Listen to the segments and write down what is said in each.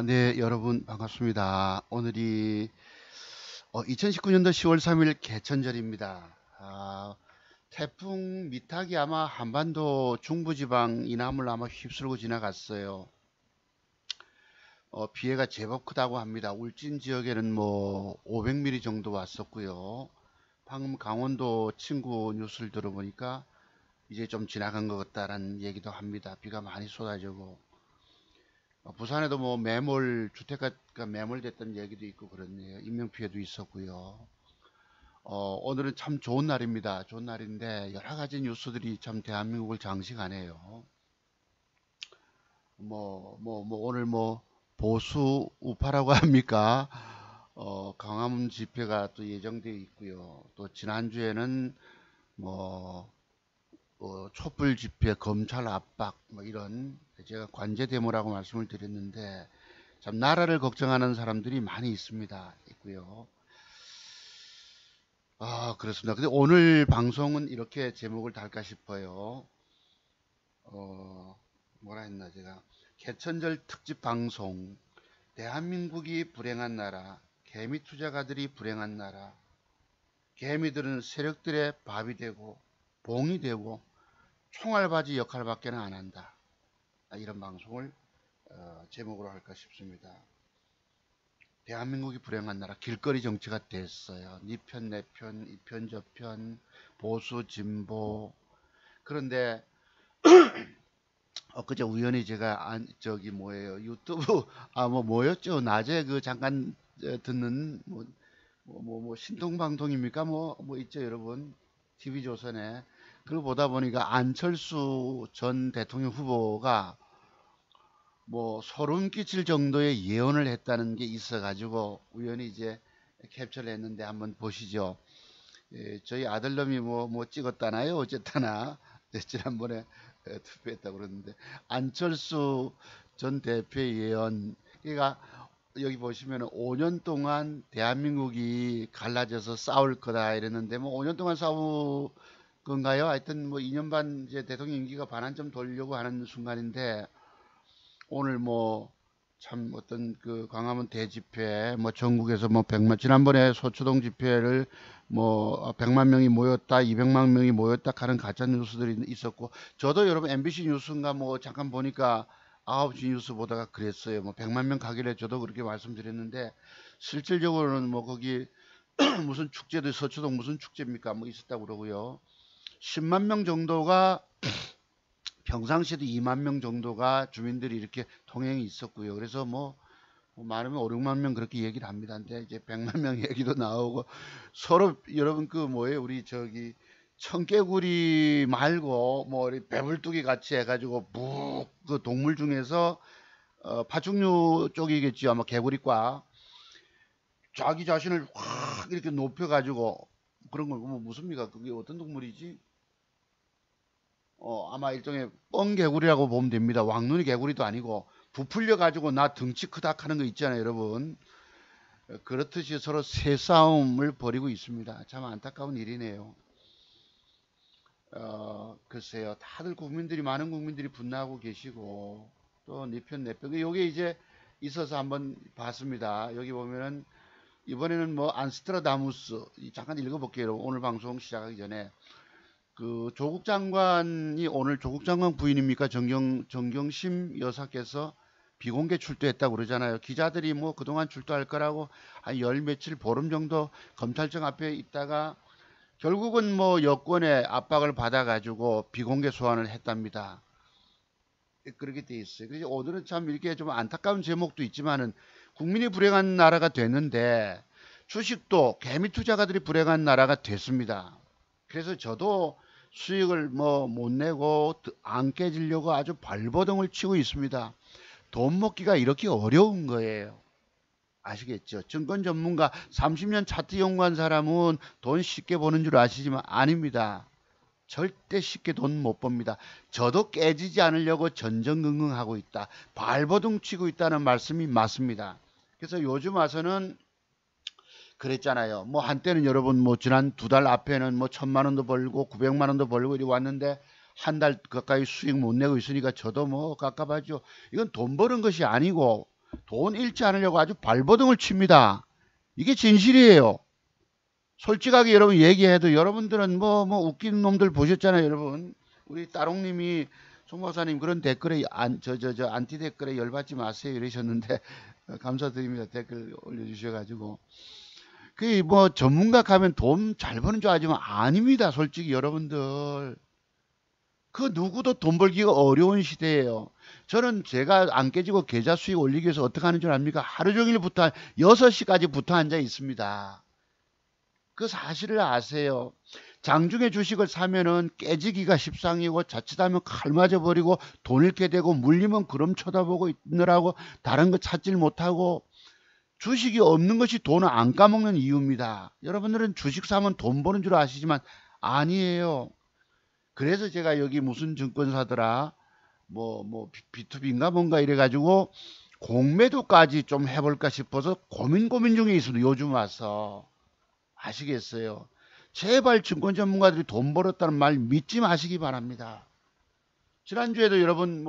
네, 여러분 반갑습니다. 오늘이 2019년도 10월 3일 개천절입니다. 태풍 미탁이 아마 한반도 중부지방 이남을 아마 휩쓸고 지나갔어요. 피해가 제법 크다고 합니다. 울진 지역에는 뭐 500mm 정도 왔었고요. 방금 강원도 친구 뉴스를 들어보니까 이제 좀 지나간 것 같다라는 얘기도 합니다. 비가 많이 쏟아지고. 부산에도 뭐 매몰 주택가가 매몰됐다는 얘기도 있고 그렇네요. 인명피해도 있었고요. 오늘은 참 좋은 날입니다. 좋은 날인데 여러 가지 뉴스들이 참 대한민국을 장식하네요. 오늘 뭐 보수 우파라고 합니까? 광화문 집회가 또 예정되어 있고요. 또 지난주에는 뭐 촛불 집회, 검찰 압박, 뭐 이런 제가 관제 데모라고 말씀을 드렸는데 참 나라를 걱정하는 사람들이 많이 있고요. 그렇습니다. 근데 오늘 방송은 이렇게 제목을 달까 싶어요. 뭐라 했나 제가 개천절 특집 방송 대한민국이 불행한 나라, 개미 투자가들이 불행한 나라, 개미들은 세력들의 밥이 되고 봉이 되고 총알바지 역할밖에는 안 한다. 이런 방송을 제목으로 할까 싶습니다. 대한민국이 불행한 나라 길거리 정치가 됐어요. 니 편 내 편 이 편 저 편 보수 진보. 그런데 엊그제 우연히 제가 저기 뭐예요 유튜브 뭐였죠 낮에 그 잠깐 듣는 신동방송입니까 뭐 있죠 여러분 TV조선에 그걸 보다 보니까 안철수 전 대통령 후보가 뭐 소름 끼칠 정도의 예언을 했다는 게 있어가지고 우연히 이제 캡처를 했는데 한번 보시죠. 저희 아들놈이 뭐 찍었다나요? 어쨌거나 지난번에 투표했다고 그러는데 안철수 전 대표의 예언 그러니까 여기 보시면 5년 동안 대한민국이 갈라져서 싸울 거다 이랬는데 뭐 5년 동안 싸울 건가요? 하여튼 뭐 2년 반 이제 대통령 임기가 반환점 돌려고 하는 순간인데 오늘 뭐 참 어떤 그 광화문 대집회 뭐 전국에서 뭐 100만 지난번에 소추동 집회를 뭐 100만 명이 모였다 200만 명이 모였다 하는 가짜 뉴스들이 있었고 저도 여러분 MBC 뉴스인가 뭐 잠깐 보니까 9시 뉴스 보다가 그랬어요. 뭐 100만 명 가길래 저도 그렇게 말씀드렸는데 실질적으로는 뭐 거기 무슨 축제도 서초동 무슨 축제입니까 뭐 있었다고 그러고요. 10만 명 정도가 평상시에도 2만 명 정도가 주민들이 이렇게 통행이 있었고요. 그래서 뭐 많으면 5, 6만 명 그렇게 얘기를 합니다. 근데 이제 100만 명 얘기도 나오고 서로 여러분 그 뭐예요? 우리 저기 청개구리 말고 뭐 우리 배불뚝이 같이 해가지고 그 동물 중에서 파충류 쪽이겠죠. 아마 개구리과 자기 자신을 확 이렇게 높여가지고 그런 걸 보면 무슨입니까? 그게 어떤 동물이지? 아마 일종의 뻥개구리라고 보면 됩니다. 왕눈이 개구리도 아니고 부풀려 가지고 나 등치 크다 하는 거 있잖아요, 여러분. 그렇듯이 서로 새싸움을 벌이고 있습니다. 참 안타까운 일이네요. 글쎄요, 다들 많은 국민들이 분노하고 계시고 또 네 편 내 편. 요게 이제 있어서 한번 봤습니다. 여기 보면은 이번에는 뭐 안스트라다무스 잠깐 읽어볼게요. 오늘 방송 시작하기 전에 그 조국 장관이 오늘 조국 장관 부인입니까? 정경심 여사께서 비공개 출두했다고 그러잖아요. 기자들이 뭐 그동안 출두할 거라고 한 열 며칠 보름 정도 검찰청 앞에 있다가 결국은 뭐 여권의 압박을 받아가지고 비공개 소환을 했답니다. 그렇게 돼 있어요. 그래서 오늘은 참 이렇게 좀 안타까운 제목도 있지만은 국민이 불행한 나라가 됐는데 주식도 개미 투자가들이 불행한 나라가 됐습니다. 그래서 저도 수익을 뭐 못 내고 안 깨지려고 아주 발버둥을 치고 있습니다. 돈 먹기가 이렇게 어려운 거예요. 아시겠죠? 증권 전문가 30년 차트 연구한 사람은 돈 쉽게 버는 줄 아시지만 아닙니다. 절대 쉽게 돈 못 법니다. 저도 깨지지 않으려고 전전긍긍하고 있다. 발버둥 치고 있다는 말씀이 맞습니다. 그래서 요즘 와서는 그랬잖아요. 뭐 한때는 여러분 뭐 지난 2달 앞에는 뭐 1,000만 원도 벌고 900만 원도 벌고 이리 왔는데 한 달 가까이 수익 못 내고 있으니까 저도 뭐 깝깝하죠. 이건 돈 버는 것이 아니고 돈 잃지 않으려고 아주 발버둥을 칩니다. 이게 진실이에요. 솔직하게 여러분 얘기해도 여러분들은 뭐 웃기는 놈들 보셨잖아요, 여러분. 우리 따롱님이 송 박사님 그런 댓글에 안티 댓글에 열받지 마세요 이러셨는데 감사드립니다. 댓글 올려주셔가지고 그 뭐 전문가 가면 돈 잘 버는 줄 알지만 아닙니다. 솔직히 여러분들 그 누구도 돈 벌기가 어려운 시대예요. 저는 제가 안 깨지고 계좌 수익 올리기 위해서 어떻게 하는 줄 압니까? 하루 종일부터 6시까지 붙어 앉아 있습니다. 그 사실을 아세요. 장중에 주식을 사면은 깨지기가 십상이고 자칫하면 칼 맞아버리고 돈 잃게 되고 물리면 그럼 쳐다보고 있느라고 다른 거 찾질 못하고 주식이 없는 것이 돈을 안 까먹는 이유입니다. 여러분들은 주식 사면 돈 버는 줄 아시지만 아니에요. 그래서 제가 여기 무슨 증권사더라 뭐 B2B인가 뭔가 이래가지고 공매도까지 좀 해볼까 싶어서 고민 중에 있습니다. 요즘 와서. 아시겠어요? 제발 증권 전문가들이 돈 벌었다는 말 믿지 마시기 바랍니다. 지난주에도 여러분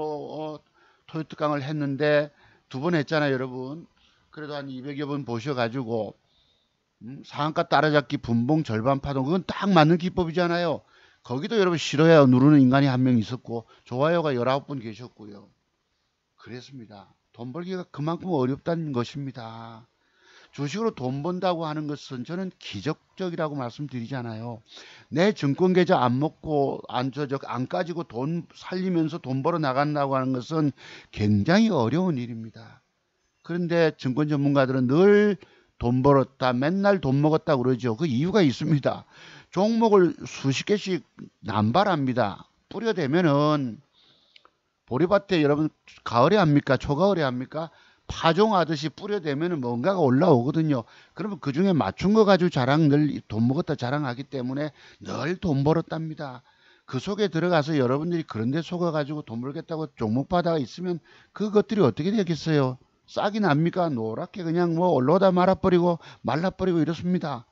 토요트 강을 했는데 2번 했잖아요, 여러분. 그래도 한 200여 번 보셔가지고 상한가 따라잡기 분봉 절반 파동 그건 딱 맞는 기법이잖아요. 거기도 여러분 싫어요 누르는 인간이 한 명 있었고 좋아요가 19분 계셨고요. 그랬습니다. 돈 벌기가 그만큼 어렵다는 것입니다. 주식으로 돈 번다고 하는 것은 저는 기적적이라고 말씀드리잖아요. 내 증권 계좌 안 먹고 안 가지고 돈 살리면서 돈 벌어 나간다고 하는 것은 굉장히 어려운 일입니다. 그런데 증권 전문가들은 늘 돈 벌었다, 맨날 돈 먹었다 그러죠. 그 이유가 있습니다. 종목을 수십 개씩 남발합니다. 뿌려대면은 보리밭에 여러분 가을에 합니까? 초가을에 합니까? 파종하듯이 뿌려대면 뭔가가 올라오거든요. 그러면 그 중에 맞춘 거 가지고 늘 돈 먹었다 자랑하기 때문에 늘 돈 벌었답니다. 그 속에 들어가서 여러분들이 그런 데 속아가지고 돈 벌겠다고 종목 바다가 있으면 그것들이 어떻게 되겠어요? 싹이 납니까? 노랗게 그냥 올라오다 말라버리고 이렇습니다.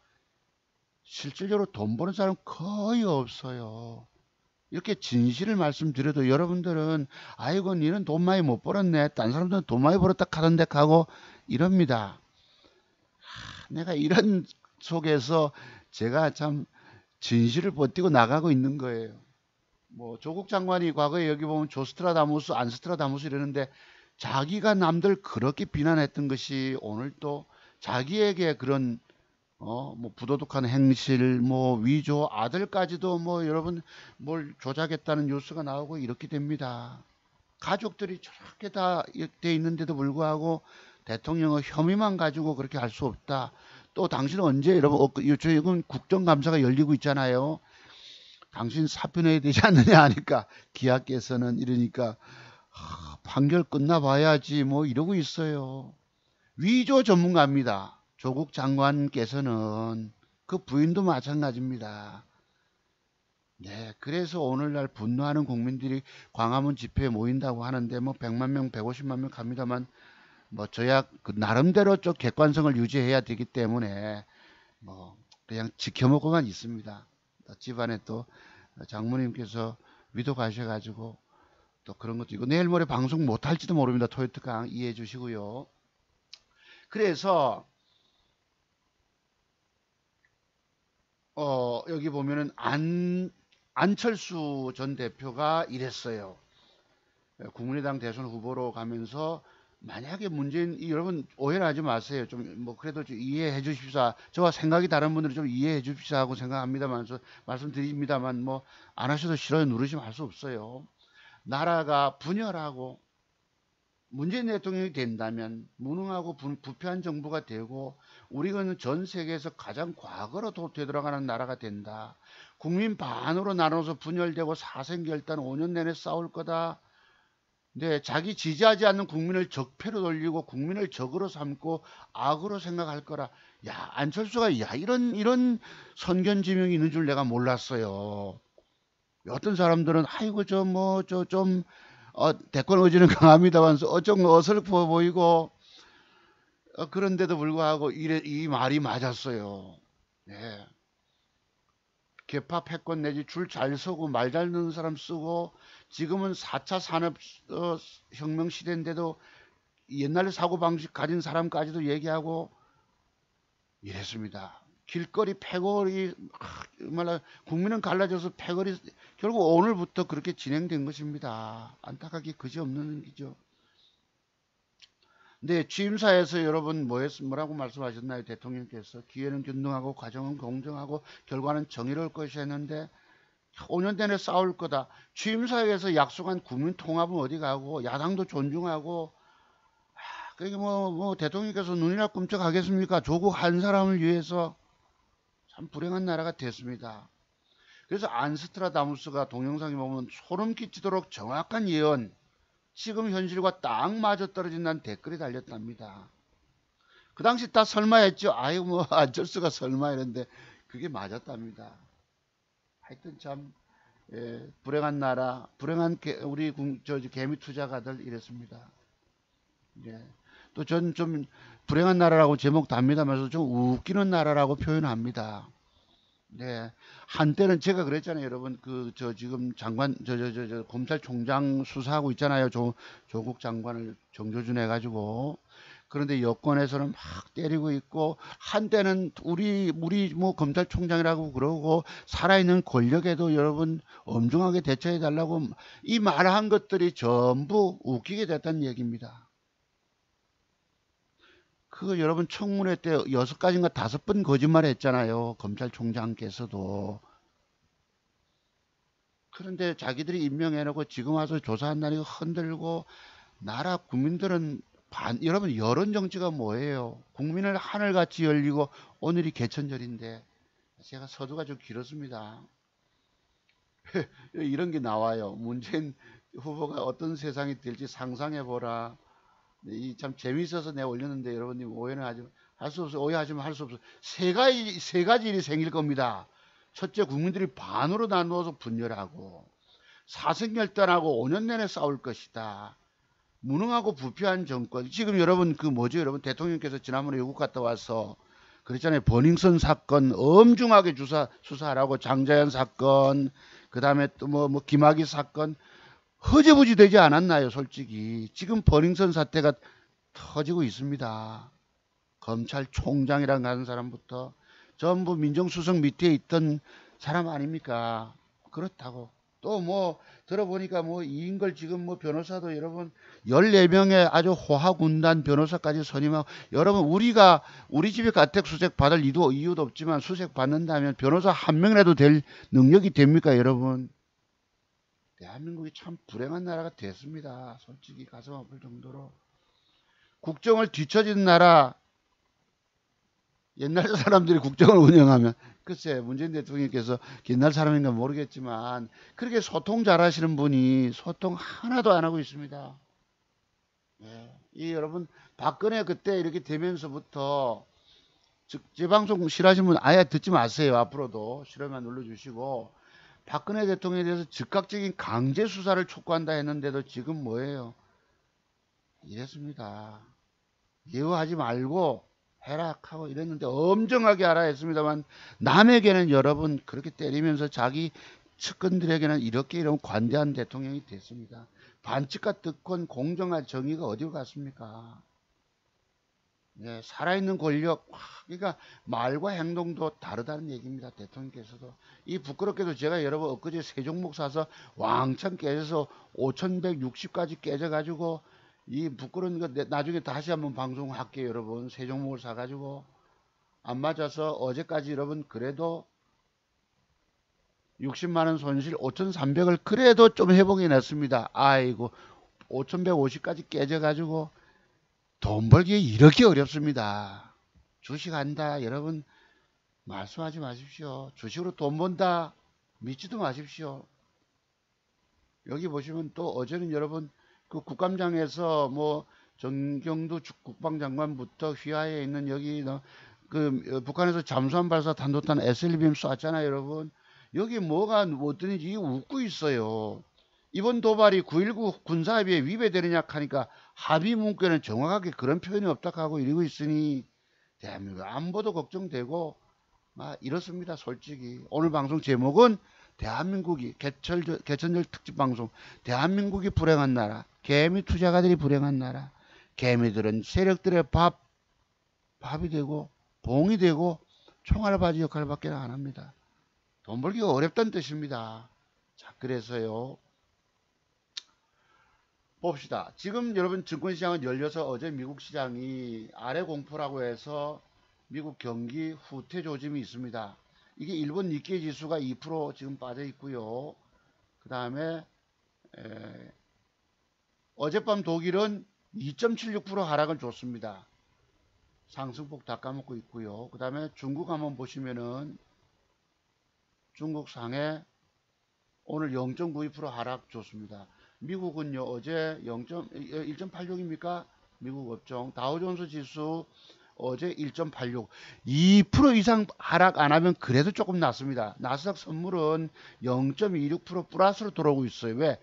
실질적으로 돈 버는 사람 거의 없어요. 이렇게 진실을 말씀드려도 여러분들은 아이고 니는 돈 많이 못 벌었네. 딴 사람들은 돈 많이 벌었다 카던데 하고 이럽니다. 내가 이런 속에서 제가 참 진실을 버티고 나가고 있는 거예요. 조국 장관이 과거에 여기 보면 조스트라다무스 안스트라다무스 이러는데 자기가 남들 그렇게 비난했던 것이 오늘 또 자기에게 그런 부도덕한 행실, 위조, 아들까지도 여러분 뭘 조작했다는 뉴스가 나오고 이렇게 됩니다. 가족들이 저렇게 다 돼 있는데도 불구하고 대통령의 혐의만 가지고 그렇게 할 수 없다. 또 당신은 언제 여러분 요즘 국정감사가 열리고 있잖아요. 당신 사표 내야 되지 않느냐 하니까 기아께서는 이러니까 판결 끝나봐야지 이러고 있어요. 위조 전문가입니다. 조국 장관께서는 그 부인도 마찬가지입니다. 네, 그래서 오늘날 분노하는 국민들이 광화문 집회에 모인다고 하는데 100만 명, 150만 명 갑니다만 저야 그 나름대로 좀 객관성을 유지해야 되기 때문에 그냥 지켜먹고만 있습니다. 집안에 또 장모님께서 위도 가셔가지고 또 그런 것도 있고 내일 모레 방송 못할지도 모릅니다. 토요트 강 이해해 주시고요. 그래서 여기 보면은 안철수 전 대표가 이랬어요. 국민의당 대선 후보로 가면서 만약에 문재인 여러분 오해를 하지 마세요. 좀 그래도 좀 이해해 주십시오. 저와 생각이 다른 분들은 좀 이해해 주십시오 하고 생각합니다만 말씀드립니다만 안 하셔도 싫어요 누르시면 할 수 없어요. 나라가 분열하고 문재인 대통령이 된다면 무능하고 부패한 정부가 되고 우리는 전 세계에서 가장 과거로 되돌아가는 나라가 된다. 국민 반으로 나눠서 분열되고 사생결단 5년 내내 싸울 거다. 네, 자기 지지하지 않는 국민을 적폐로 돌리고 국민을 적으로 삼고 악으로 생각할 거라. 야, 안철수가 이런 선견지명이 있는 줄 내가 몰랐어요. 어떤 사람들은 아이고 대권 의지는 강합니다만서 좀 어설퍼 보이고 그런데도 불구하고 이 말이 맞았어요. 네. 개파 패권 내지 줄 잘 서고 말 잘 듣는 사람 쓰고 지금은 4차 산업혁명 시대인데도 옛날 사고방식 가진 사람까지도 얘기하고 이랬습니다. 길거리 패거리 말라 국민은 갈라져서 패거리 결국 오늘부터 그렇게 진행된 것입니다. 안타깝게 그지없는 일이죠. 근데 취임사에서 여러분 뭐라고 말씀하셨나요? 대통령께서 기회는 균등하고 과정은 공정하고 결과는 정의로울 것이 했는데 5년 내내 싸울 거다. 취임사에서 약속한 국민 통합은 어디 가고 야당도 존중하고 그게 뭐 대통령께서 눈이나 끔찍하겠습니까? 조국 한 사람을 위해서 참 불행한 나라가 됐습니다. 그래서 안스트라다무스가 동영상에 보면 소름 끼치도록 정확한 예언, 지금 현실과 딱 맞아떨어진다는 댓글이 달렸답니다. 그 당시 다 설마 했죠. 아이고 뭐 안철수가 설마 이랬는데 그게 맞았답니다. 하여튼 참 불행한 나라, 불행한 우리 개미 투자가들 이랬습니다. 예. 또 전 좀 불행한 나라라고 제목 답니다면서 좀 웃기는 나라라고 표현합니다. 네. 한때는 제가 그랬잖아요, 여러분. 지금 장관, 검찰총장 수사하고 있잖아요. 조국 장관을 정조준 해가지고. 그런데 여권에서는 막 때리고 있고, 한때는 우리 뭐 검찰총장이라고 그러고, 살아있는 권력에도 여러분 엄중하게 대처해달라고 이 말한 것들이 전부 웃기게 됐다는 얘기입니다. 그거 여러분 청문회 때 6가지인가 5번 거짓말 했잖아요. 검찰총장께서도. 그런데 자기들이 임명해놓고 지금 와서 조사한다니까 흔들고 나라 국민들은 여러분 여론정치가 뭐예요? 국민을 하늘같이 열리고 오늘이 개천절인데 제가 서두가 좀 길었습니다. 이런 게 나와요. 문재인 후보가 어떤 세상이 될지 상상해보라. 이 참 재미있어서 내가 올렸는데 여러분님 오해는 할 수 없어. 오해하시면 할 수 없어. 세 가지 일이 생길 겁니다. 첫째, 국민들이 반으로 나누어서 분열하고 사생결단하고 5년 내내 싸울 것이다. 무능하고 부패한 정권. 지금 여러분 뭐죠? 여러분 대통령께서 지난번에 외국 갔다 와서 그랬잖아요. 버닝썬 사건 엄중하게 수사하라고. 장자연 사건, 그 다음에 또 뭐 김학의 사건 허재부지 되지 않았나요? 솔직히 지금 버닝썬 사태가 터지고 있습니다. 검찰총장이랑 하는 사람부터 전부 민정수석 밑에 있던 사람 아닙니까? 그렇다고. 또 뭐 들어보니까 뭐 이인걸 지금 뭐 변호사도 여러분 14명의 아주 호화군단 변호사까지 선임하고, 여러분 우리 집에 가택수색 받을 이유도 없지만 수색 받는다면 변호사 한 명이라도 될 능력이 됩니까? 여러분 대한민국이 참 불행한 나라가 됐습니다. 솔직히 가슴 아플 정도로. 국정을 뒤처지는 나라. 옛날 사람들이 국정을 운영하면, 글쎄 문재인 대통령께서 옛날 사람인가 모르겠지만 그렇게 소통 잘하시는 분이 소통 하나도 안 하고 있습니다. 이 여러분 박근혜 그때 이렇게 되면서부터 제 방송 싫어하시는 분 아예 듣지 마세요. 앞으로도 싫어만 눌러주시고, 박근혜 대통령에 대해서 즉각적인 강제 수사를 촉구한다 했는데도 지금 뭐예요? 이랬습니다. 예우하지 말고 해라 하고 이랬는데 엄정하게 하라 했습니다만, 남에게는 여러분 그렇게 때리면서 자기 측근들에게는 이렇게 이런 관대한 대통령이 됐습니다. 반칙과 특권, 공정한 정의가 어디로 갔습니까? 네, 살아있는 권력, 그러니까 말과 행동도 다르다는 얘기입니다. 대통령께서도. 이 부끄럽게도 제가 여러분 엊그제 세종목 사서 왕창 깨져서 5160까지 깨져가지고, 이 부끄러운 거 나중에 다시 한번 방송할게요. 여러분 세종목을 사가지고 안 맞아서 어제까지 여러분 그래도 60만원 손실 5300을 그래도 좀 회복해냈습니다. 아이고 5150까지 깨져가지고 돈 벌기 이렇게 어렵습니다. 주식한다 여러분 말씀하지 마십시오. 주식으로 돈 번다 믿지도 마십시오. 여기 보시면 또 어제는 여러분 그 국감장에서 뭐 정경두 국방장관부터 휘하에 있는 여기 북한에서 잠수함 발사 탄도탄 SLBM 쐈잖아요. 여러분 여기 뭐가 어떠는지 웃고 있어요. 이번 도발이 9.19 군사합의에 위배되느냐 하니까 합의 문구에는 정확하게 그런 표현이 없다 하고 이러고 있으니 대한민국 안보도 걱정되고 막 이렇습니다. 솔직히 오늘 방송 제목은 대한민국이 개천절 특집 방송, 대한민국이 불행한 나라, 개미 투자가들이 불행한 나라, 개미들은 세력들의 밥이 되고 봉이 되고 총알바지 역할밖에 안 합니다. 돈 벌기가 어렵다는 뜻입니다. 자, 그래서요. 봅시다. 지금 여러분 증권시장은 열려서 어제 미국 시장이 아래 공포라고 해서 미국 경기 후퇴 조짐이 있습니다. 이게 일본 니케이 지수가 2% 지금 빠져 있고요. 그 다음에 어젯밤 독일은 2.76% 하락을 줬습니다. 상승폭 다 까먹고 있고요. 그 다음에 중국 한번 보시면은 중국 상해 오늘 0.92% 하락 줬습니다. 미국은요 어제 1.86입니까? 미국 업종 다우존스 지수 어제 1.86 2% 이상 하락 안 하면 그래도 조금 낮습니다. 나스닥 선물은 0.26% 플러스로 들어오고 있어요. 왜?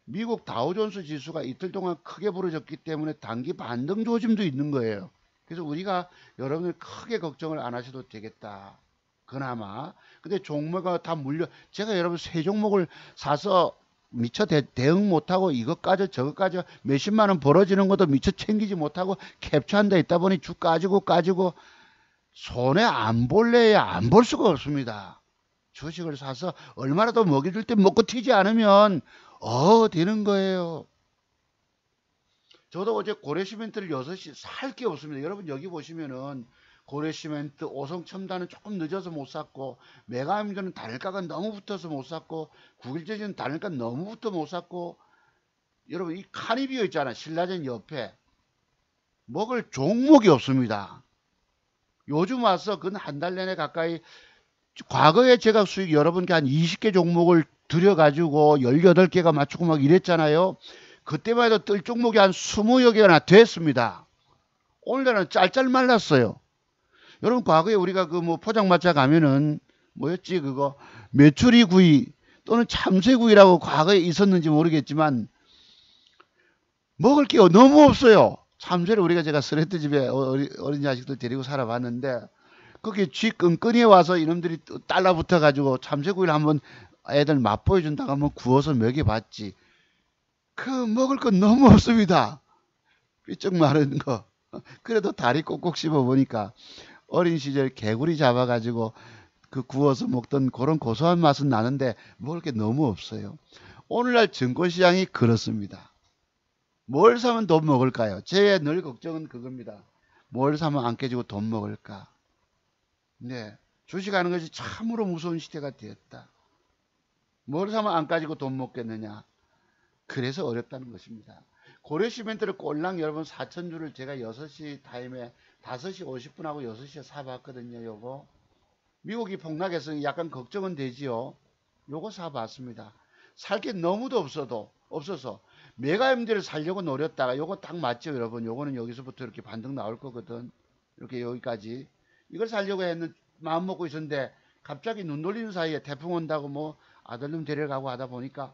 미국 다우존스 지수가 이틀 동안 크게 부러졌기 때문에 단기 반등 조짐도 있는 거예요. 그래서 우리가 여러분들 크게 걱정을 안 하셔도 되겠다. 그나마. 근데 종목가 다 물려. 제가 여러분 세 종목을 사서 미처 대응 못하고 이것까지 저것까지 몇십만 원 벌어지는 것도 미처 챙기지 못하고 캡처한 데 있다 보니 주 까지고 손에 안 볼래야 안 볼 수가 없습니다. 주식을 사서 얼마라도 먹여줄 때 먹고 튀지 않으면 되는 거예요. 저도 어제 고래시멘트를 6시 살 게 없습니다. 여러분 여기 보시면은 고래시멘트, 오성첨단은 조금 늦어서 못 샀고 메가임전은 단일가가 너무 붙어서 못 샀고 국일제지는 단일가 너무 붙어 못 샀고 여러분 이 칸이 비어 있잖아. 신라젠 옆에 먹을 종목이 없습니다. 요즘 와서 근 한 달 내내 가까이 과거에 제가 수익 여러분께 한 20개 종목을 들여가지고 18개가 맞추고 막 이랬잖아요. 그때만 해도 뜰 종목이 한 20여 개나 됐습니다. 오늘날은 짤짤 말랐어요. 여러분 과거에 우리가 그 뭐 포장마차 가면은 뭐였지 그거 메추리구이 또는 참새구이라고 과거에 있었는지 모르겠지만 먹을 게 너무 없어요. 참새를 우리가 제가 스레트 집에 어린 자식들 데리고 살아봤는데 거기 쥐 끈끈이에 와서 이놈들이 달라붙어 가지고 참새구이를 한번 애들 맛보여준다고 한번 구워서 먹여봤지. 그 먹을 건 너무 없습니다. 삐쩍 마른 거. 그래도 다리 꼭꼭 씹어 보니까 어린 시절 개구리 잡아가지고 그 구워서 먹던 그런 고소한 맛은 나는데 먹을 게 너무 없어요. 오늘날 증권시장이 그렇습니다. 뭘 사면 돈 먹을까요? 제 늘 걱정은 그겁니다. 뭘 사면 안 깨지고 돈 먹을까? 네, 주식하는 것이 참으로 무서운 시대가 되었다. 뭘 사면 안 가지고 돈 먹겠느냐? 그래서 어렵다는 것입니다. 고려시멘트를 꼴랑 여러분 4,000주를 제가 6시 타임에 5시 50분하고 6시에 사봤거든요. 요거 미국이 폭락해서 약간 걱정은 되지요. 요거 사봤습니다. 살 게 너무도 없어서 메가임들을 살려고 노렸다가 요거 딱 맞죠 여러분. 요거는 여기서부터 이렇게 반등 나올 거거든. 이렇게 여기까지 이걸 살려고 했는 마음 먹고 있었는데 갑자기 눈 돌리는 사이에 태풍 온다고 뭐 아들놈 데려가고 하다 보니까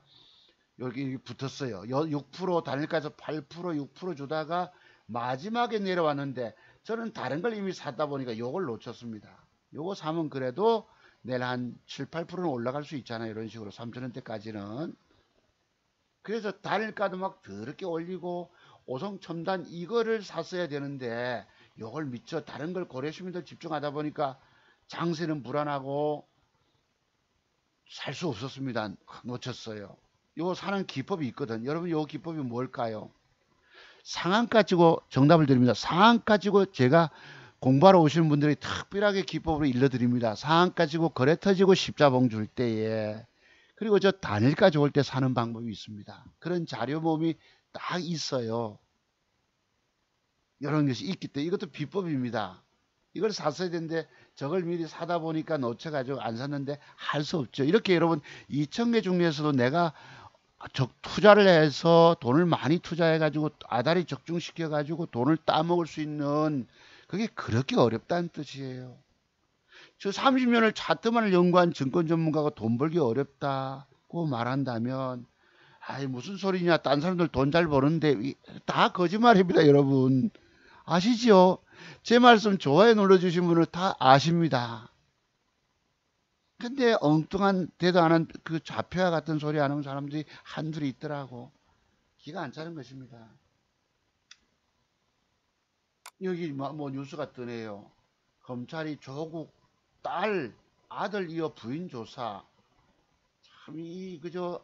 여기 붙었어요. 6% 단일가에서 8% 6% 주다가 마지막에 내려왔는데 저는 다른 걸 이미 샀다 보니까 요걸 놓쳤습니다. 요거 사면 그래도 내일 한 7, 8%는 올라갈 수 있잖아요. 이런 식으로 3,000원대까지는. 그래서 단일가도 막 더럽게 올리고 오성첨단 이거를 샀어야 되는데 요걸 미처 다른 걸 고려시민들 집중하다 보니까 장세는 불안하고 살 수 없었습니다. 놓쳤어요. 요 사는 기법이 있거든. 여러분 요 기법이 뭘까요? 상한 가지고 정답을 드립니다. 상한 가지고 제가 공부하러 오시는 분들이 특별하게 기법으로 일러드립니다. 상한 가지고 거래 터지고 십자봉 줄 때에 그리고 저 단일까지 올 때 사는 방법이 있습니다. 그런 자료 모음이 딱 있어요. 이런 것이 있기 때문에 이것도 비법입니다. 이걸 샀어야 되는데 저걸 미리 사다 보니까 놓쳐가지고 안 샀는데 할 수 없죠. 이렇게 여러분 2,000개 중에서도 내가 투자를 해서 돈을 많이 투자해가지고 아다리 적중시켜가지고 돈을 따먹을 수 있는 그게 그렇게 어렵다는 뜻이에요. 저 30년을 차트만을 연구한 증권 전문가가 돈 벌기 어렵다고 말한다면 아이 무슨 소리냐 딴 사람들 돈 잘 버는데 다 거짓말입니다 여러분. 아시죠? 제 말씀 좋아요 눌러주신 분을 다 아십니다. 근데 엉뚱한 대도 안 한 그 좌표와 같은 소리 하는 사람들이 한둘이 있더라고. 기가 안 차는 것입니다. 여기 뭐 뉴스가 뜨네요. 검찰이 조국 딸, 아들 이어 부인 조사. 참, 그저,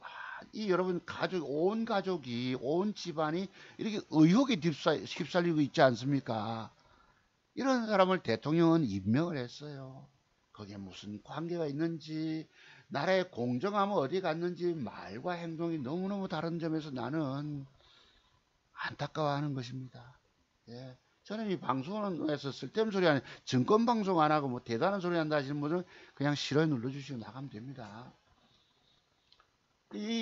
이 여러분, 온 가족이, 온 집안이 이렇게 의혹에 휩쓸리고 있지 않습니까? 이런 사람을 대통령은 임명을 했어요. 거기에 무슨 관계가 있는지, 나라의 공정함은 어디 갔는지 말과 행동이 너무너무 다른 점에서 나는 안타까워하는 것입니다. 예. 저는 이 방송에서 쓸데없는 소리 하는, 증권 방송 안 하고 뭐 대단한 소리 한다 하시는 분은 그냥 싫어요 눌러주시고 나가면 됩니다.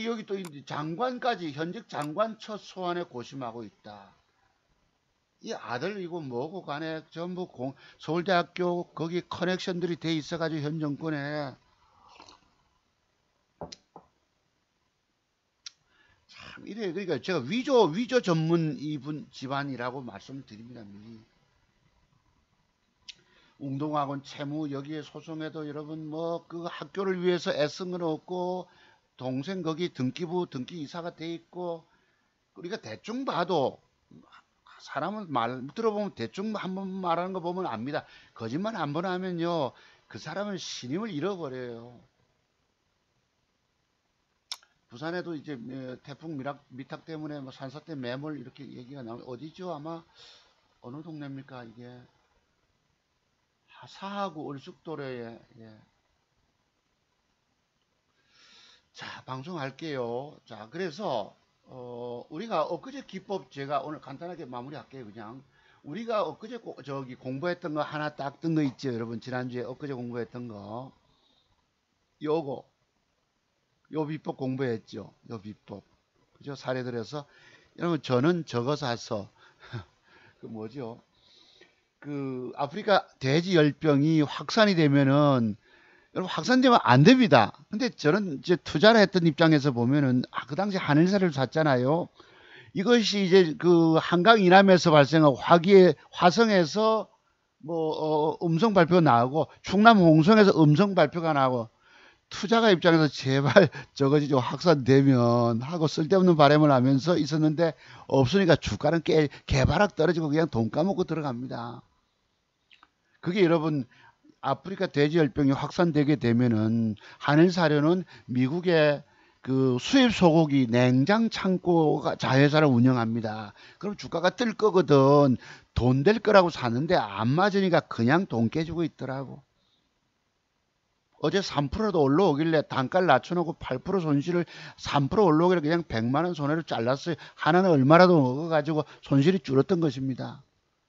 여기 또 장관까지, 현직 장관 첫 소환에 고심하고 있다. 이 아들 이거 뭐고 간에 전부 서울대학교 거기 커넥션들이 돼 있어가지고 현 정권에 참 이래. 그러니까 제가 위조 전문 이분 집안이라고 말씀을 드립니다. 미리. 웅동학원 채무 여기에 소송해도 여러분 뭐 그 학교를 위해서 애쓴 건 없고 동생 거기 등기부 등기 이사가 돼 있고 우리가 대충 봐도 사람은 말 들어보면 대충 한번 말하는 거 보면 압니다. 거짓말 한 번 하면요 그 사람은 신임을 잃어버려요. 부산에도 이제 태풍 미탁 때문에 뭐 산사태 매몰 이렇게 얘기가 나오면 어디죠? 아마 어느 동네입니까 이게? 사하구 을숙도로에. 예. 자, 방송할게요. 자, 그래서 우리가 엊그제 기법 제가 오늘 간단하게 마무리할게요. 그냥 우리가 엊그제 저기 공부했던 거 하나 딱 뜬 거 있죠, 여러분. 지난주에 엊그제 공부했던 거 요거 요 비법 공부했죠. 요 비법 그죠? 사례 들어서 여러분 저는 저거 사서 그 뭐죠? 그 아프리카 돼지 열병이 확산이 되면은 여러분 확산되면 안 됩니다. 근데 저는 이제 투자를 했던 입장에서 보면은 그 당시 한일사를 샀잖아요. 이것이 이제 그 한강 이남에서 발생하고 화성에서 뭐 음성 발표가 나오고 충남 홍성에서 음성 발표가 나오고 투자가 입장에서 제발 저것이 좀 확산되면 하고 쓸데없는 바람을 하면서 있었는데 없으니까 주가는 개바락 떨어지고 그냥 돈 까먹고 들어갑니다. 그게 여러분 아프리카 돼지열병이 확산되게 되면은 한일사료는 미국의 그 수입 소고기 냉장 창고가 자회사를 운영합니다. 그럼 주가가 뜰 거거든. 돈 될 거라고 사는데 안 맞으니까 그냥 돈 깨지고 있더라고. 어제 3%도 올라오길래 단가를 낮춰놓고 8% 손실을 3% 올라오길래 그냥 100만 원 손해를 잘랐어요. 하나는 얼마라도 먹어가지고 손실이 줄었던 것입니다.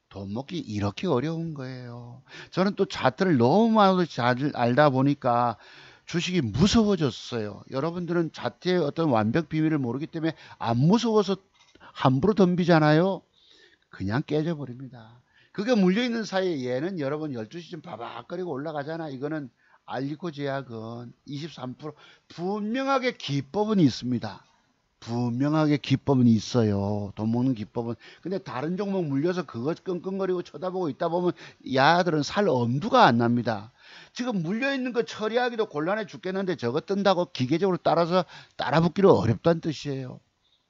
돈 먹기 이렇게 어려운 거예요. 저는 또 차트를 너무 많이 잘 알다 보니까 주식이 무서워졌어요. 여러분들은 차트의 어떤 완벽 비밀을 모르기 때문에 안 무서워서 함부로 덤비잖아요. 그냥 깨져버립니다. 그게 물려있는 사이에 얘는 여러분 12시쯤 바박거리고 올라가잖아. 이거는 알리코 제약은 23% 분명하게 기법은 있습니다. 분명하게 기법은 있어요. 돈 먹는 기법은. 근데 다른 종목 물려서 그거 끙끙거리고 쳐다보고 있다 보면 야들은 살 엄두가 안 납니다. 지금 물려있는 거 처리하기도 곤란해 죽겠는데 저거 뜬다고 기계적으로 따라붙기를 어렵다는 뜻이에요.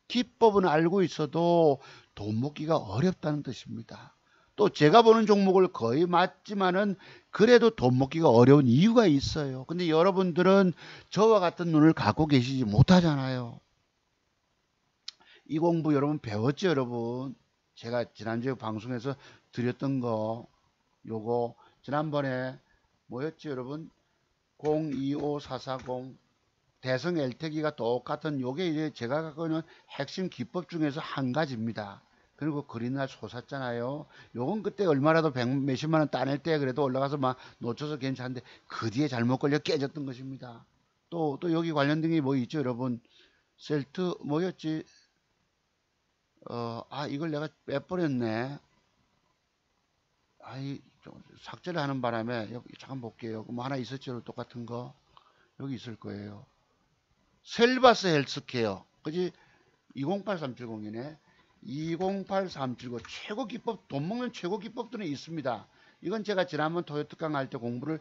기법은 알고 있어도 돈 먹기가 어렵다는 뜻입니다. 또 제가 보는 종목을 거의 맞지만은 그래도 돈 먹기가 어려운 이유가 있어요. 근데 여러분들은 저와 같은 눈을 갖고 계시지 못하잖아요. 이 공부 여러분 배웠죠, 여러분? 제가 지난주에 방송에서 드렸던 거 요거 지난번에 뭐였죠, 여러분? 025440 대성 LT기가 똑같은 요게 이제 제가 갖고 있는 핵심 기법 중에서 한 가지입니다. 그리고 그린날 솟았잖아요. 요건 그때 얼마라도 몇십만 원 따낼 때 그래도 올라가서 막 놓쳐서 괜찮은데 그 뒤에 잘못 걸려 깨졌던 것입니다. 또 여기 관련된 게 뭐 있죠, 여러분? 셀트 뭐였지? 이걸 내가 빼버렸네. 좀 삭제를 하는 바람에 여기 잠깐 볼게요. 뭐 하나 있었죠, 똑같은 거. 여기 있을 거예요. 셀바스 헬스케어. 그지? 208370이네. 208370 최고 기법, 돈 먹는 최고 기법들은 있습니다. 이건 제가 지난번 토요특강 할 때 공부를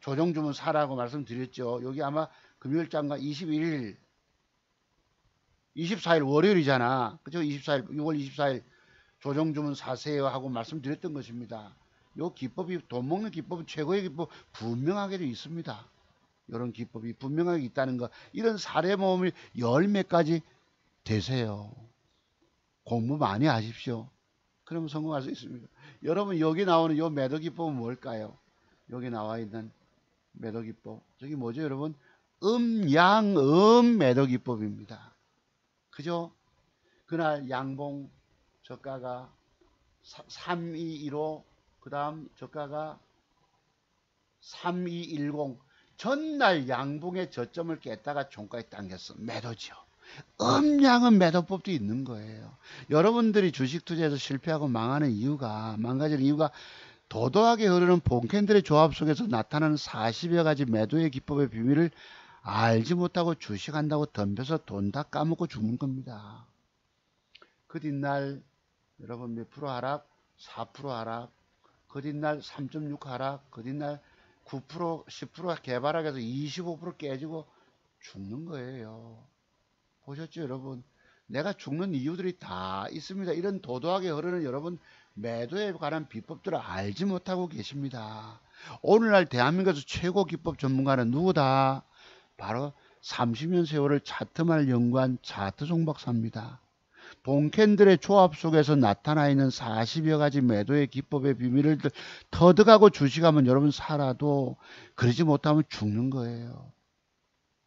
조정 주면 사라고 말씀드렸죠. 여기 아마 금요일장과 21일 24일 월요일이잖아. 그죠? 24일 6월 24일 조정 주면 사세요 하고 말씀드렸던 것입니다. 요 기법이, 돈 먹는 기법은 최고의 기법 분명하게 있습니다. 이런 기법이 분명하게 있다는 거, 이런 사례 모험을 열 몇 가지 되세요. 공부 많이 하십시오. 그러면 성공할 수 있습니다. 여러분, 여기 나오는 요 매도 기법은 뭘까요? 여기 나와 있는 매도 기법, 저기 뭐죠 여러분? 양음 매도 기법입니다. 그죠? 그날 양봉 저가가 3215, 그 다음 저가가 3210, 전날 양봉의 저점을 깼다가 종가에 당겼어. 매도죠. 양은 매도법도 있는 거예요. 여러분들이 주식 투자에서 실패하고 망하는 이유가, 망가지는 이유가 도도하게 흐르는 본캔들의 조합 속에서 나타나는 40여 가지 매도의 기법의 비밀을 알지 못하고 주식한다고 덤벼서 돈 다 까먹고 죽는 겁니다. 그 뒷날 여러분 몇 프로 하락? 4% 하락. 그 뒷날 3.6 하락. 그 뒷날 9%, 10% 개발하게서 25% 깨지고 죽는 거예요. 보셨죠 여러분? 내가 죽는 이유들이 다 있습니다. 이런 도도하게 흐르는 여러분 매도에 관한 비법들을 알지 못하고 계십니다. 오늘날 대한민국에서 최고 기법 전문가는 누구다? 바로 30년 세월을 차트만을 연구한 차트송 박사입니다. 본캔들의 조합 속에서 나타나 있는 40여 가지 매도의 기법의 비밀을 터득하고 주식하면 여러분 살아도, 그러지 못하면 죽는 거예요.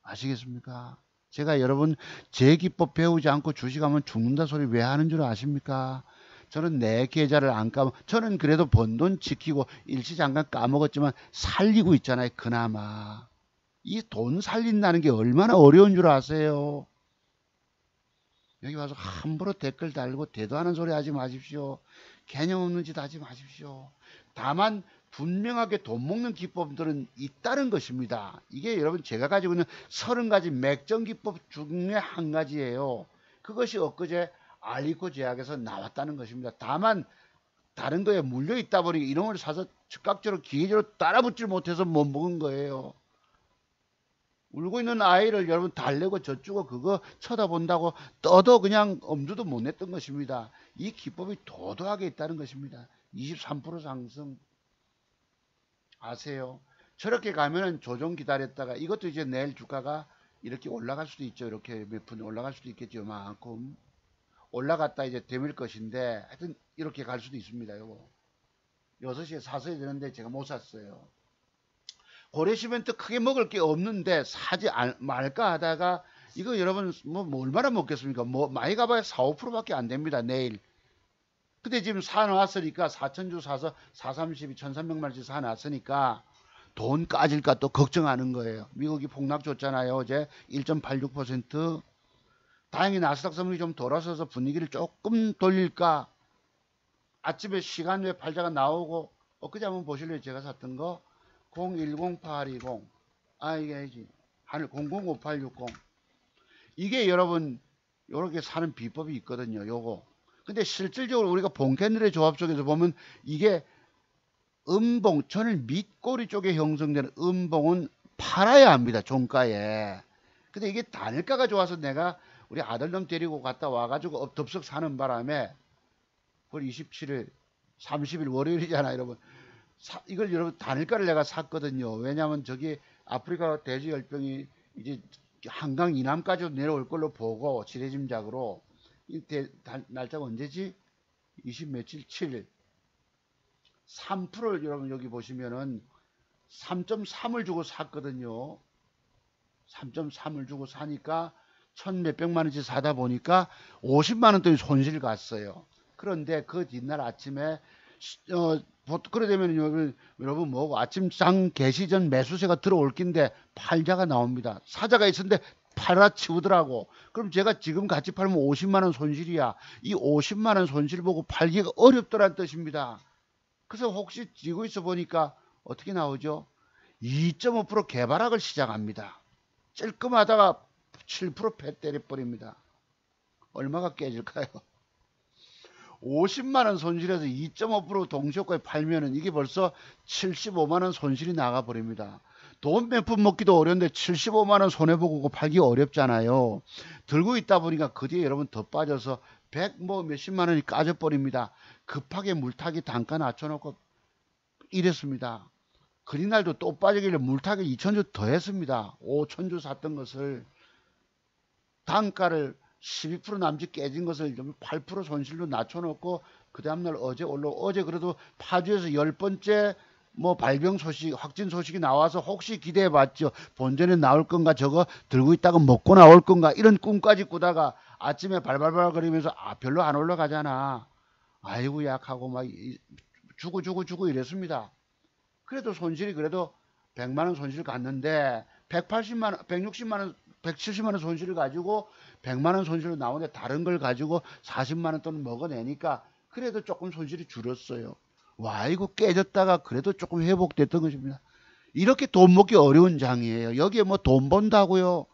아시겠습니까? 제가 여러분 제 기법 배우지 않고 주식하면 죽는다 소리 왜 하는 줄 아십니까? 저는 내 계좌를 안 까먹, 저는 그래도 번 돈 지키고 일시 잠깐 까먹었지만 살리고 있잖아요. 그나마. 이 돈 살린다는 게 얼마나 어려운 줄 아세요? 여기 와서 함부로 댓글 달고 대도하는 소리 하지 마십시오. 개념 없는 짓 하지 마십시오. 다만 분명하게 돈 먹는 기법들은 있다는 것입니다. 이게 여러분 제가 가지고 있는 30가지 맥정 기법 중에 한 가지예요. 그것이 엊그제 알리코 제약에서 나왔다는 것입니다. 다만 다른 거에 물려 있다 보니 이런 걸 사서 즉각적으로 기계적으로 따라붙질 못해서 못 먹은 거예요. 울고 있는 아이를 여러분 달래고 젖주고 그거 쳐다본다고 떠도 그냥 엄두도 못 냈던 것입니다. 이 기법이 도도하게 있다는 것입니다. 23% 상승 아세요? 저렇게 가면은 조정 기다렸다가 이것도 이제 내일 주가가 이렇게 올라갈 수도 있죠. 이렇게 몇 푼 올라갈 수도 있겠죠. 만큼 올라갔다 이제 되밀 것인데 하여튼 이렇게 갈 수도 있습니다. 요거 6시에 샀어야 되는데 제가 못 샀어요. 고래시멘트 크게 먹을 게 없는데 사지 말까 하다가 이거 여러분 뭐 얼마나 먹겠습니까? 뭐 많이 가봐야 4, 5%밖에 안 됩니다. 내일. 근데 지금 사놨으니까 4,000주 사서 432, 1,300만원씩 사놨으니까 돈 까질까 또 걱정하는 거예요. 미국이 폭락 줬잖아요. 어제 1.86%. 다행히 나스닥 선물이 좀 돌아서서 분위기를 조금 돌릴까. 아침에 시간 외에 팔자가 나오고 엊그제 한번 보실래요? 제가 샀던 거 010820 이게 아니지 하늘 005860 이게 여러분 요렇게 사는 비법이 있거든요. 요거 근데 실질적으로 우리가 본캔들의 조합 속에서 보면 이게 음봉, 천을 밑꼬리 쪽에 형성되는 음봉은 팔아야 합니다. 종가에. 근데 이게 단일가가 좋아서 내가 우리 아들놈 데리고 갔다 와가지고 덥석 사는 바람에 9월 27일 30일 월요일이잖아요 여러분. 이걸 여러분 단일가를 내가 샀거든요. 왜냐하면 저기 아프리카 돼지열병이 이제 한강 이남까지 내려올 걸로 보고 지레짐작으로 이 날짜가 언제지? 20 며칠 7일 3%를 여러분 여기 보시면은 3.3을 주고 샀거든요. 3.3을 주고 사니까 1,몇백만원씩 사다 보니까 50만원 돈이 손실 갔어요. 그런데 그 뒷날 아침에 그래 되면 여러분 뭐고 아침장 개시 전 매수세가 들어올 낀데 팔자가 나옵니다. 사자가 있었는데 팔아 치우더라고. 그럼 제가 지금 같이 팔면 50만원 손실이야. 이 50만원 손실 보고 팔기가 어렵더란 뜻입니다. 그래서 혹시 쥐고 있어 보니까 어떻게 나오죠? 2.5% 개발학을 시작합니다. 찔끔하다가 7% 패 때려버립니다. 얼마가 깨질까요? 50만원 손실해서 2.5% 동시효과에 팔면은 이게 벌써 75만원 손실이 나가버립니다. 돈 몇 푼 먹기도 어려운데 75만 원 손해보고 팔기 어렵잖아요. 들고 있다 보니까 그 뒤에 여러분 더 빠져서 100 뭐 몇십만 원이 까져버립니다. 급하게 물타기 단가 낮춰놓고 이랬습니다. 그리날도 또 빠지길래 물타기 2,000주 더 했습니다. 5,000주 샀던 것을 단가를 12% 남짓 깨진 것을 8% 손실로 낮춰놓고 그 다음날 어제 그래도 파주에서 10번째 뭐 발병 소식, 확진 소식이 나와서 혹시 기대해봤죠. 본전에 나올 건가, 저거 들고 있다가 먹고 나올 건가, 이런 꿈까지 꾸다가 아침에 발발발 거리면서 별로 안 올라가잖아. 아이고 약하고 막 주고 이랬습니다. 그래도 손실이 그래도 100만 원 손실 갔는데 180만 원, 160만 원, 170만 원 손실을 가지고 100만 원 손실로 나오는데 다른 걸 가지고 40만 원 돈을 먹어내니까 그래도 조금 손실이 줄었어요. 와, 이거 깨졌다가 그래도 조금 회복됐던 것입니다. 이렇게 돈 먹기 어려운 장이에요. 여기에 뭐 돈 번다고요?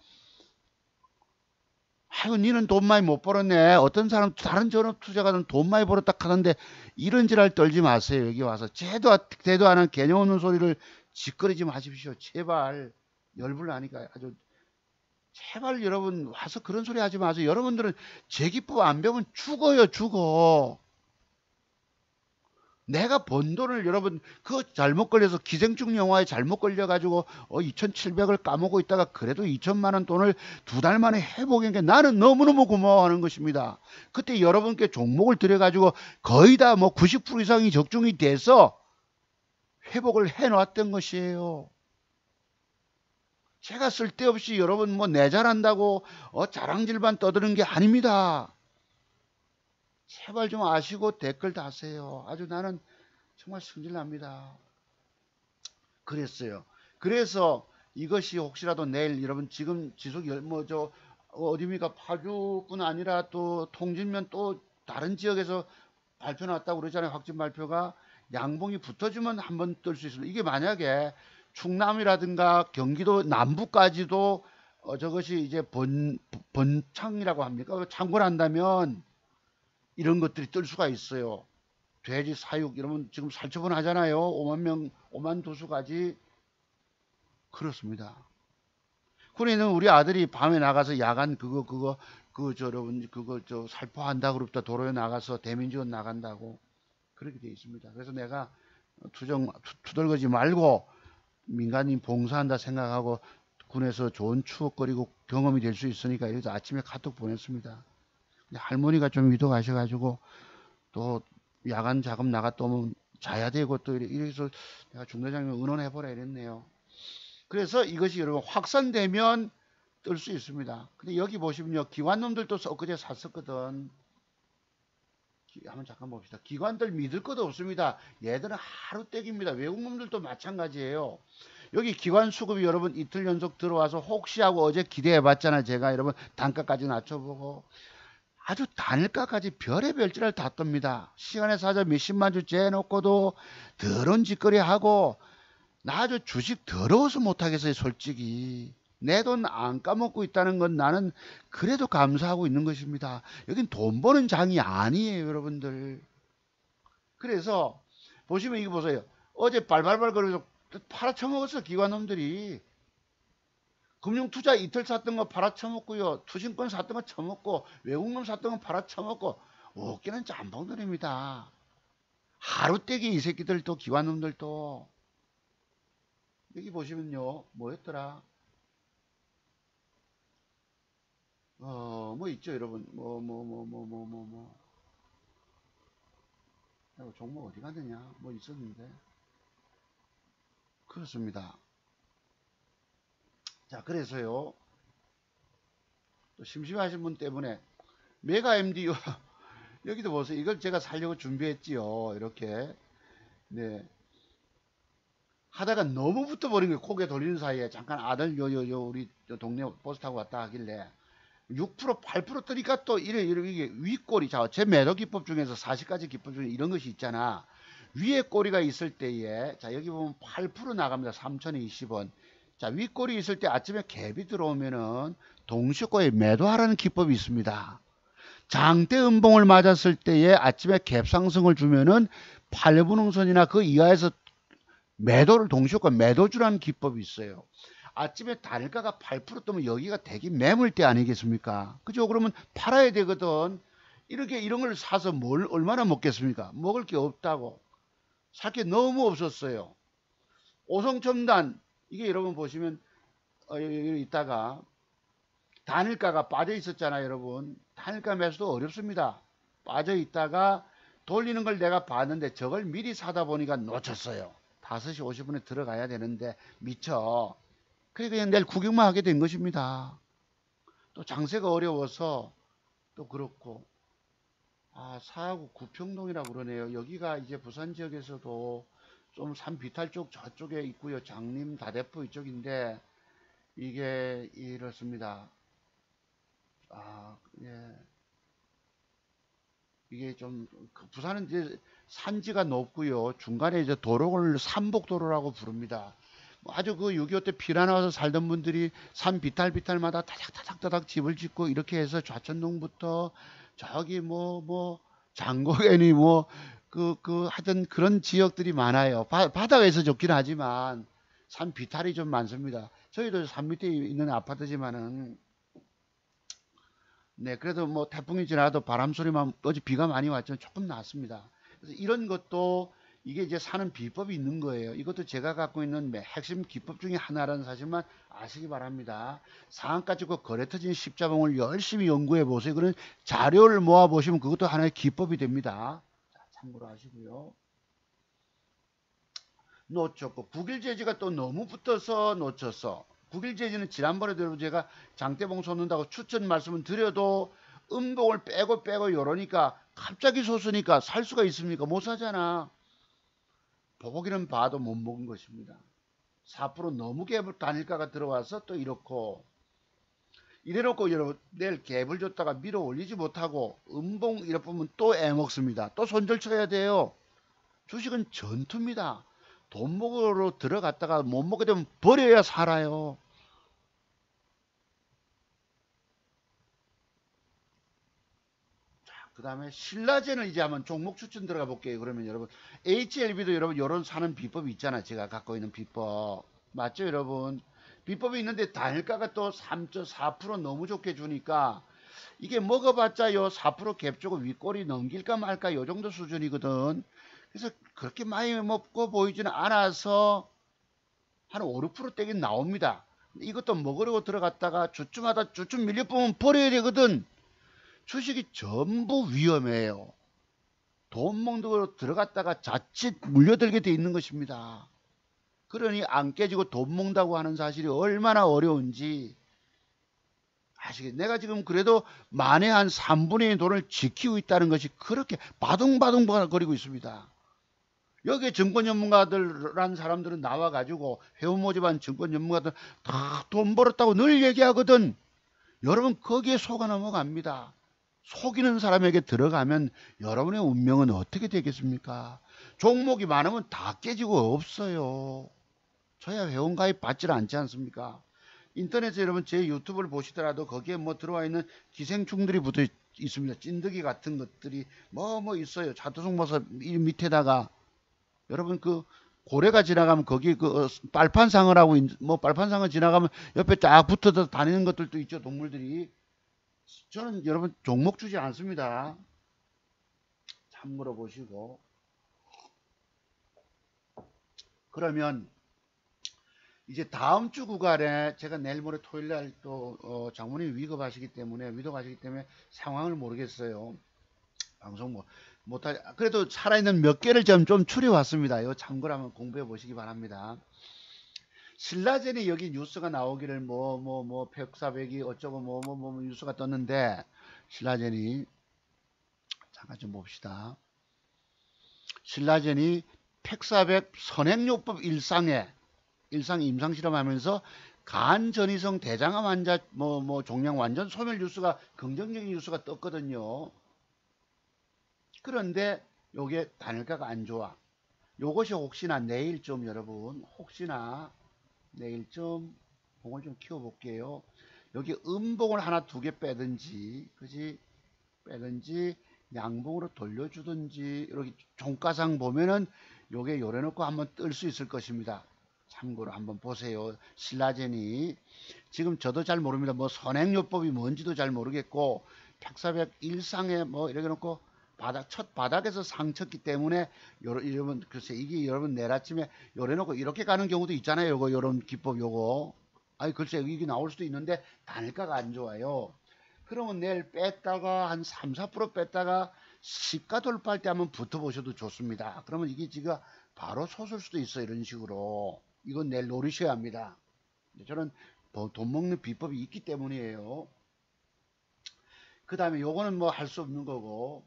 아이고, 니는 돈 많이 못 벌었네. 어떤 사람, 다른 전업 투자가는 돈 많이 벌었다 하는데 이런 지랄 떨지 마세요. 여기 와서 대도 안 하는 개념 없는 소리를 짓거리지 마십시오. 제발. 열불 나니까 아주. 제발 여러분 와서 그런 소리 하지 마세요. 여러분들은 제기법 안 배우면 죽어요. 죽어. 내가 번 돈을 여러분 그거 잘못 걸려서 기생충 영화에 잘못 걸려가지고 2,700을 까먹고 있다가 그래도 2천만 원 돈을 2달 만에 회복한 게 나는 너무너무 고마워하는 것입니다. 그때 여러분께 종목을 들여가지고 거의 다 뭐 90% 이상이 적중이 돼서 회복을 해놨던 것이에요. 제가 쓸데없이 여러분 뭐 내 잘한다고 자랑질만 떠드는 게 아닙니다. 제발 좀 아시고 댓글 다세요. 아주 나는 정말 승질납니다. 그랬어요. 그래서 이것이 혹시라도 내일 여러분 지금 지속 어디입니까? 파주뿐 아니라 또 통진면 또 다른 지역에서 발표 났다고 그러잖아요. 확진 발표가 양봉이 붙어주면 한번 뜰 수 있습니다. 이게 만약에 충남이라든가 경기도 남부까지도 저것이 이제 번창이라고 합니까? 창궐한다면 이런 것들이 뜰 수가 있어요. 돼지 사육 이러면 지금 살처분 하잖아요. 5만 명, 5만 도수까지. 그렇습니다. 그러니까 우리 아들이 밤에 나가서 야간 여러분 살포한다 그럽다 도로에 나가서 대민지원 나간다고 그렇게 돼 있습니다. 그래서 내가 투덜거지 말고 민간인 봉사한다 생각하고 군에서 좋은 추억거리고 경험이 될 수 있으니까 이래서 아침에 카톡 보냈습니다. 할머니가 좀 위도 가셔가지고 또 야간 작업 나갔다 오면 자야 되고 또 이래서 내가 중대장님 의논해보라 이랬네요. 그래서 이것이 여러분 확산되면 뜰 수 있습니다. 근데 여기 보시면요. 기관놈들도 엊그제 샀었거든. 한번 잠깐 봅시다. 기관들 믿을 것도 없습니다. 얘들은 하루 떼기입니다. 외국놈들도 마찬가지예요. 여기 기관 수급이 여러분 이틀 연속 들어와서 혹시 하고 어제 기대해봤잖아요. 제가 여러분 단가까지 낮춰보고 아주 단일가까지 별의별 지랄 다 뜹니다. 시간의 사자 몇십만 주 재놓고도 더러운 짓거리 하고 나 아주 주식 더러워서 못하겠어요. 솔직히 내 돈 안 까먹고 있다는 건 나는 그래도 감사하고 있는 것입니다. 여긴 돈 버는 장이 아니에요. 여러분들. 그래서 보시면 이거 보세요. 어제 발발발 거리면서 팔아쳐먹었어. 기관놈들이. 금융투자 이틀 샀던 거 팔아쳐먹고요. 투신권 샀던 거 쳐먹고 외국놈 샀던 거 팔아쳐먹고 웃기는 짬뽕들입니다. 하루떼기 이 새끼들도 기관놈들도. 여기 보시면요. 뭐였더라? 뭐 있죠 여러분. 종목 어디 갔느냐? 뭐 있었는데. 그렇습니다. 자, 그래서요. 또 심심하신 분 때문에 메가 MDU 여기도 보세요. 이걸 제가 살려고 준비했지요. 이렇게. 네. 하다가 너무 붙어버린 거예요. 고개 돌리는 사이에 잠깐 아들 우리 동네 버스 타고 왔다 하길래 6% 8% 뜨니까 또 이게 윗꼬리. 자, 제 매도 기법 중에서 40가지 기법 중에 이런 것이 있잖아. 위에 꼬리가 있을 때에 자 여기 보면 8% 나갑니다. 3,020원. 자, 윗꼬리 있을 때 아침에 갭이 들어오면은 동시에 매도하라는 기법이 있습니다. 장대 음봉을 맞았을 때에 아침에 갭 상승을 주면은 8분홍선이나 그 이하에서 매도를 동시효과 매도주라는 기법이 있어요. 아침에 단일가가 8% 뜨면 여기가 대기 매물대 아니겠습니까? 그죠? 그러면 팔아야 되거든. 이렇게 이런 걸 사서 뭘 얼마나 먹겠습니까? 먹을 게 없다고. 살 게 너무 없었어요. 오성첨단 이게 여러분 보시면 여기 있다가 단일가가 빠져 있었잖아요, 여러분. 단일가 매수도 어렵습니다. 빠져 있다가 돌리는 걸 내가 봤는데 저걸 미리 사다 보니까 놓쳤어요. 5시 50분에 들어가야 되는데 미쳐. 그냥 내일 구경만 하게 된 것입니다. 또 장세가 어려워서 또 그렇고 사하구 구평동이라고 그러네요. 여기가 이제 부산 지역에서도 좀 산비탈 쪽 저쪽에 있고요. 장림 다대포 이쪽인데 이게 이렇습니다. 예. 이게 좀 부산은 이제 산지가 높고요. 중간에 이제 도로를 산복도로라고 부릅니다. 아주 그 6.25 때 피라 나와서 살던 분들이 산 비탈비탈마다 타닥타닥타닥 집을 짓고 이렇게 해서 좌천동부터 저기 장곡에니 하여튼 그런 지역들이 많아요. 바다에서 좋긴 하지만 산 비탈이 좀 많습니다. 저희도 산 밑에 있는 아파트지만은 네, 그래도 뭐 태풍이 지나도 바람 소리만 어제 비가 많이 왔죠. 조금 났습니다. 그래서 이런 것도 이게 이제 사는 비법이 있는 거예요. 이것도 제가 갖고 있는 핵심 기법 중에 하나라는 사실만 아시기 바랍니다. 상한가 찍고 거래 터진 십자봉을 열심히 연구해 보세요. 그런 자료를 모아 보시면 그것도 하나의 기법이 됩니다. 자, 참고로 하시고요. 놓쳤고 국일제지가 또 너무 붙어서 놓쳤어. 국일제지는 지난번에도 제가 장대봉 솟는다고 추천 말씀을 드려도 음봉을 빼고 요러니까 갑자기 솟으니까 살 수가 있습니까? 못 사잖아. 보기는 봐도 못 먹은 것입니다. 4% 너무 갭을 단일가가 들어와서 또 이렇고 이래놓고 여러분 내일 갭을 줬다가 밀어 올리지 못하고 음봉 이렇게 보면 또 애먹습니다. 또 손절 쳐야 돼요. 주식은 전투입니다. 돈 먹으러 들어갔다가 못 먹게 되면 버려야 살아요. 그 다음에 신라젠을 이제 한번 종목 추천 들어가 볼게요. 그러면 여러분 HLB도 여러분 요런 사는 비법이 있잖아. 제가 갖고 있는 비법 맞죠 여러분? 비법이 있는데 단일가가 또 3.4% 너무 좋게 주니까 이게 먹어봤자 요 4%갭 주고 윗꼬리 넘길까 말까 요 정도 수준이거든. 그래서 그렇게 많이 먹고 보이지는 않아서 한 5, 6% 떼긴 나옵니다. 이것도 먹으려고 들어갔다가 주춤하다 주춤 밀려보면 버려야 되거든. 주식이 전부 위험해요. 돈 먹는 거 들어갔다가 자칫 물려들게 돼 있는 것입니다. 그러니 안 깨지고 돈 먹는다고 하는 사실이 얼마나 어려운지 아시겠? 내가 지금 그래도 만에 한 3분의 1 돈을 지키고 있다는 것이 그렇게 바둥바둥 거리고 있습니다. 여기에 증권 전문가들란 사람들은 나와가지고 회원 모집한 증권 전문가들 다 돈 벌었다고 늘 얘기하거든. 여러분 거기에 속아 넘어갑니다. 속이는 사람에게 들어가면 여러분의 운명은 어떻게 되겠습니까? 종목이 많으면 다 깨지고 없어요. 저야 회원가입 받질 않지 않습니까? 인터넷에 여러분 제 유튜브를 보시더라도 거기에 뭐 들어와 있는 기생충들이 붙어 있습니다. 찐득이 같은 것들이 뭐 있어요. 자두송버섯 밑에다가 여러분 그 고래가 지나가면 거기 그 빨판상을 하고 뭐 빨판상을 지나가면 옆에 쫙 붙어서 다니는 것들도 있죠. 동물들이. 저는 여러분 종목 주지 않습니다. 참고로 보시고. 그러면 이제 다음 주 구간에 제가 내일 모레 토요일 날 또 장모님이 위급하시기 때문에 상황을 모르겠어요. 방송 못할 그래도 살아있는 몇 개를 좀 추려왔습니다. 이거 참고로 한번 공부해 보시기 바랍니다. 신라젠이 여기 뉴스가 나오기를 팩사백이 어쩌고 뉴스가 떴는데 신라젠이 잠깐 좀 봅시다. 신라젠이 팩사백 선행요법 일상 임상 실험하면서 간 전이성 대장암 환자 종양 완전 소멸 뉴스가 긍정적인 뉴스가 떴거든요. 그런데 요게 단일가가 안 좋아. 요것이 혹시나 내일 좀 여러분 혹시나 내일 좀 봉을 좀 키워 볼게요. 여기 음봉을 하나 두 개 빼든지 그지 빼든지 양봉으로 돌려주든지 이렇게 종가상 보면은 요게 요래놓고 한번 뜰 수 있을 것입니다. 참고로 한번 보세요. 신라젠이 지금 저도 잘 모릅니다. 뭐 선행요법이 뭔지도 잘 모르겠고 10400 일상에 뭐 이렇게 놓고 첫 바닥에서 상쳤기 때문에 여러분 글쎄 이게 여러분 내일 아침에 요래놓고 이렇게 가는 경우도 있잖아요. 요거 요런 기법 요거 아니 글쎄 이게 나올 수도 있는데 단일가가 안 좋아요. 그러면 내일 뺐다가 한 3, 4% 뺐다가 시가 돌파할 때 한번 붙어보셔도 좋습니다. 그러면 이게 지금 바로 솟을 수도 있어요. 이런 식으로. 이건 내일 노리셔야 합니다. 저는 돈 먹는 비법이 있기 때문이에요. 그 다음에 요거는 뭐 할 수 없는 거고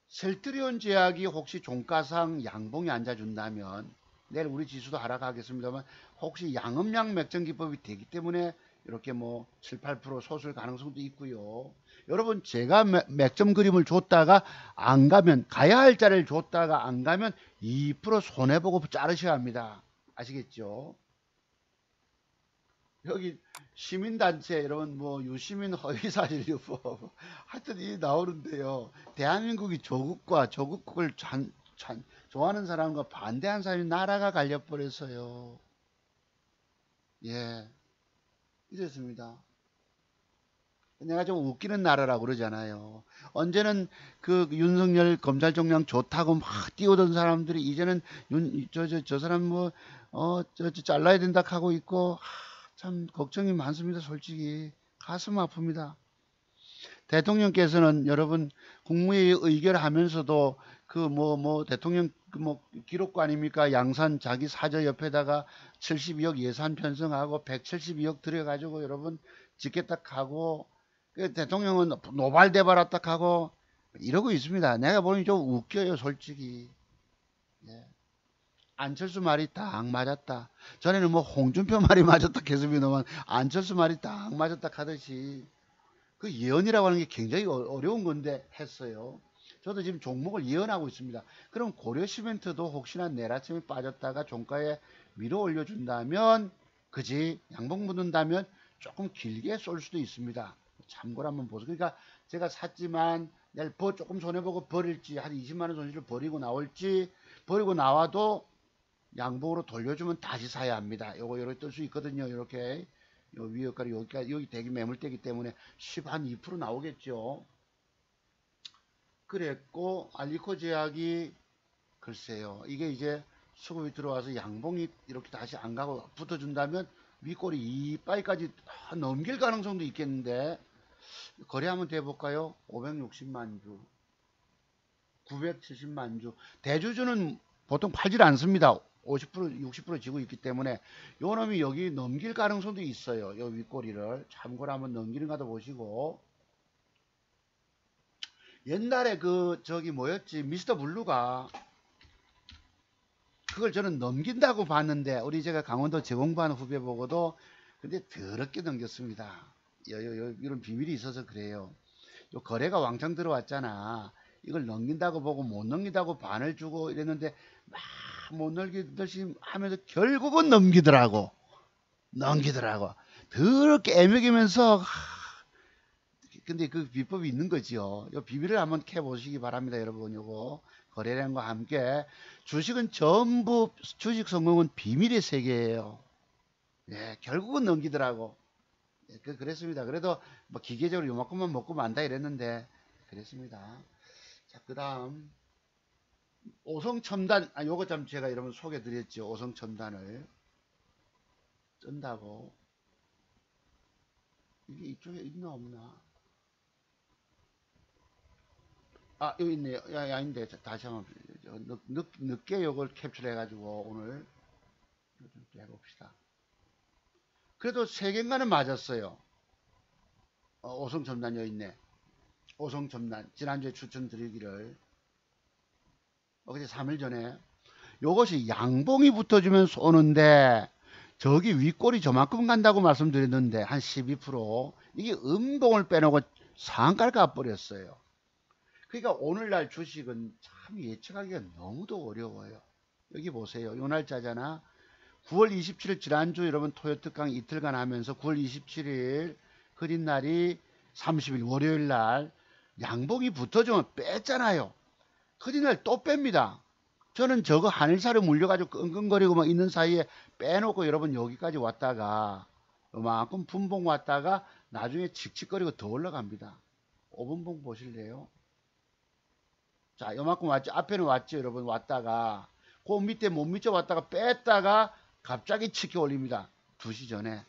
셀트리온 제약이 혹시 종가상 양봉이 앉아준다면 내일 우리 지수도 하락하겠습니다만 혹시 양음양 맥점 기법이 되기 때문에 이렇게 뭐 7, 8% 솟을 가능성도 있고요. 여러분 제가 맥점 그림을 줬다가 안 가면 가야 할 자리를 줬다가 안 가면 2% 손해보고 자르셔야 합니다. 아시겠죠? 여기 시민단체 여러분 뭐 유시민 허위사실유법 하여튼 이 나오는데요. 대한민국이 조국을 좋아하는 사람과 반대하는 사람이 나라가 갈려버렸어요. 예, 이랬습니다. 내가 좀 웃기는 나라라고 그러잖아요. 언제는 그 윤석열 검찰총장 좋다고 막 뛰어든 사람들이 이제는 저 사람 뭐 잘라야 된다 하고 있고 참 걱정이 많습니다. 솔직히 가슴 아픕니다. 대통령께서는 여러분 국무회의 의결하면서도 그 대통령 뭐 기록관 아닙니까? 양산 자기 사저 옆에다가 72억 예산 편성하고 172억 들여가지고 여러분 짓겠다 하고 그 대통령은 노발대발 딱 하고 이러고 있습니다. 내가 보니 좀 웃겨요, 솔직히. 예. 안철수 말이 딱 맞았다. 전에는 뭐 홍준표 말이 맞았다 했습니다만 안철수 말이 딱 맞았다 하듯이 그 예언이라고 하는 게 굉장히 어려운 건데 했어요. 저도 지금 종목을 예언하고 있습니다. 그럼 고려시멘트도 혹시나 내일 아침에 빠졌다가 종가에 위로 올려준다면 그지 양봉 붙는다면 조금 길게 쏠 수도 있습니다. 참고로 한번 보세요. 그러니까 제가 샀지만 내일 조금 손해보고 버릴지 한 20만원 손실을 버리고 나올지 버리고 나와도 양봉으로 돌려주면 다시 사야 합니다. 요거 이렇게 뜰 수 있거든요. 이렇게 요 위에까지 여기까지 여기 대기 매물대기 때문에 10 한 2% 나오겠죠. 그랬고 알리코 제약이 글쎄요. 이게 이제 수급이 들어와서 양봉이 이렇게 다시 안 가고 붙어준다면 윗골이 이빠이까지 넘길 가능성도 있겠는데 거래 한번 돼볼까요? 560만 주 970만 주 대주주는 보통 팔질 않습니다. 50% 60% 지고 있기 때문에 요 놈이 여기 넘길 가능성도 있어요. 요 윗꼬리를 참고로 한번 넘기는 가도 보시고 옛날에 그 저기 뭐였지 미스터 블루가 그걸 저는 넘긴다고 봤는데 우리 제가 강원도 재공부하는 후배 보고도 근데 더럽게 넘겼습니다. 이런 비밀이 있어서 그래요. 요 거래가 왕창 들어왔잖아. 이걸 넘긴다고 보고 못 넘긴다고 반을 주고 이랬는데 막 못 넘기듯이 하면서 결국은 넘기더라고. 더럽게 애먹이면서 근데 그 비법이 있는 거지요. 요 비밀을 한번 캐보시기 바랍니다. 여러분 요거 거래량과 함께 주식은 전부 주식 성공은 비밀의 세계예요. 예, 결국은 넘기더라고. 예, 그랬습니다. 그래도 뭐 기계적으로 요만큼만 먹고 만다 이랬는데 그랬습니다. 자, 그 다음 오성첨단 요거 참 제가 여러분 소개 드렸죠. 오성첨단을 쩐다고 이게 이쪽에 있나 없나 여기 있네요. 아닌데 다시 한번 늦게 요걸 캡처해 가지고 오늘 좀 해봅시다. 그래도 세 개인가는 맞았어요. 오성첨단 여기 있네. 오성첨단 지난주에 추천드리기를 어제 3일 전에 요것이 양봉이 붙어주면 쏘는데 저기 윗골이 저만큼 간다고 말씀드렸는데 한 12% 이게 음봉을 빼놓고 상가를 가버렸어요. 그러니까 오늘날 주식은 참 예측하기가 너무도 어려워요. 여기 보세요. 요 날짜잖아. 9월 27일 지난주 여러분 토요특강 이틀간 하면서 9월 27일 흐린 날이 30일 월요일 날 양봉이 붙어주면 뺐잖아요. 그날 또 뺍니다. 저는 저거 하늘사를 물려가지고 끙끙거리고 막 있는 사이에 빼놓고 여러분 여기까지 왔다가 요만큼 분봉 왔다가 나중에 칙칙거리고 더 올라갑니다. 5분봉 보실래요? 자, 요만큼 왔죠. 앞에는 왔죠. 여러분 왔다가 그 밑에 못 미쳐 왔다가 뺐다가 갑자기 치켜 올립니다. 2시 전에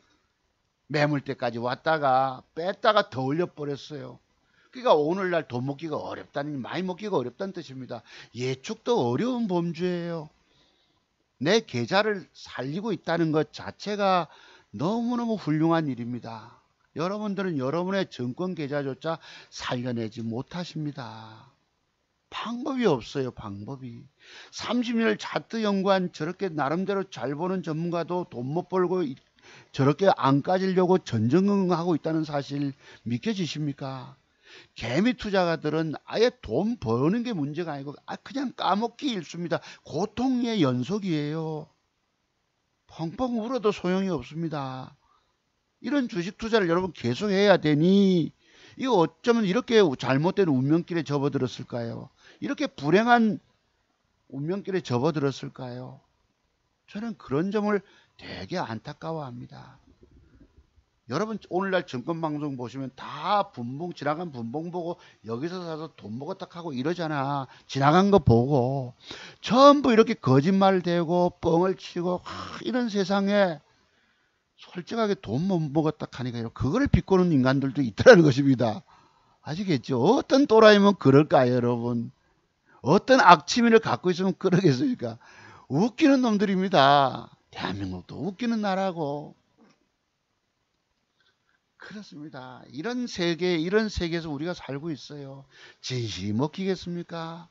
매물대까지 왔다가 뺐다가 더 올려버렸어요. 그러니까 오늘날 돈 먹기가 어렵다는, 많이 먹기가 어렵다는 뜻입니다. 예측도 어려운 범주예요. 내 계좌를 살리고 있다는 것 자체가 너무너무 훌륭한 일입니다. 여러분들은 여러분의 증권 계좌조차 살려내지 못하십니다. 방법이 없어요. 방법이. 30년을 차트 연구한 저렇게 나름대로 잘 보는 전문가도 돈 못 벌고 저렇게 안 까지려고 전전긍긍하고 있다는 사실 믿겨지십니까? 개미 투자가들은 아예 돈 버는 게 문제가 아니고 그냥 까먹기 일쑤입니다. 고통의 연속이에요. 펑펑 울어도 소용이 없습니다. 이런 주식 투자를 여러분 계속 해야 되니 이거 어쩌면 이렇게 잘못된 운명길에 접어들었을까요? 이렇게 불행한 운명길에 접어들었을까요? 저는 그런 점을 되게 안타까워합니다. 여러분 오늘날 증권방송 보시면 다 분봉, 지나간 분봉 보고 여기서 사서 돈 먹었다 하고 이러잖아. 지나간 거 보고 전부 이렇게 거짓말 대고 뻥을 치고 이런 세상에 솔직하게 돈 못 먹었다 하니까 그거를 비꼬는 인간들도 있다는 것입니다. 아시겠죠? 어떤 또라이면 그럴까요, 여러분? 어떤 악취미를 갖고 있으면 그러겠습니까? 웃기는 놈들입니다. 대한민국도 웃기는 나라고. 그렇습니다. 이런 세계, 이런 세계에서 우리가 살고 있어요. 진실이 먹히겠습니까?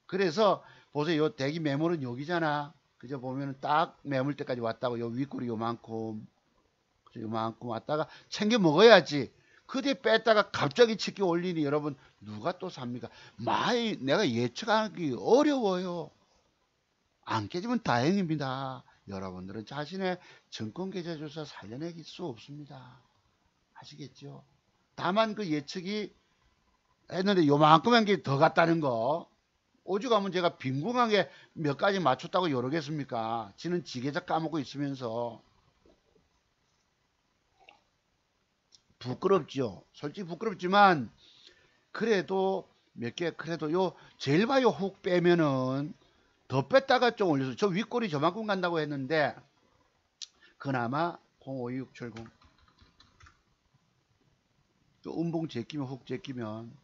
그래서 보세요. 요 대기 매물은 여기잖아. 그저 보면은 딱 매물대까지 왔다고. 요 윗골이 요만큼. 요만큼 왔다가 챙겨 먹어야지. 그 뒤에 뺐다가 갑자기 치켜 올리니 여러분 누가 또 삽니까? 많이 내가 예측하기 어려워요. 안 깨지면 다행입니다. 여러분들은 자신의 증권계좌조차 살려내길 수 없습니다. 아시겠죠? 다만 그 예측이 했는데 요만큼한 게 더 갔다는 거. 오죽하면 제가 빈궁하게 몇 가지 맞췄다고 여러겠습니까? 지는 지계좌 까먹고 있으면서. 부끄럽죠. 솔직히 부끄럽지만 그래도 몇 개, 그래도 요 제일 봐요. 훅 빼면은 더 뺐다가 좀 올려서 저 윗골이 저만큼 간다고 했는데 그나마 052670 또 음봉 제끼면 훅 제끼면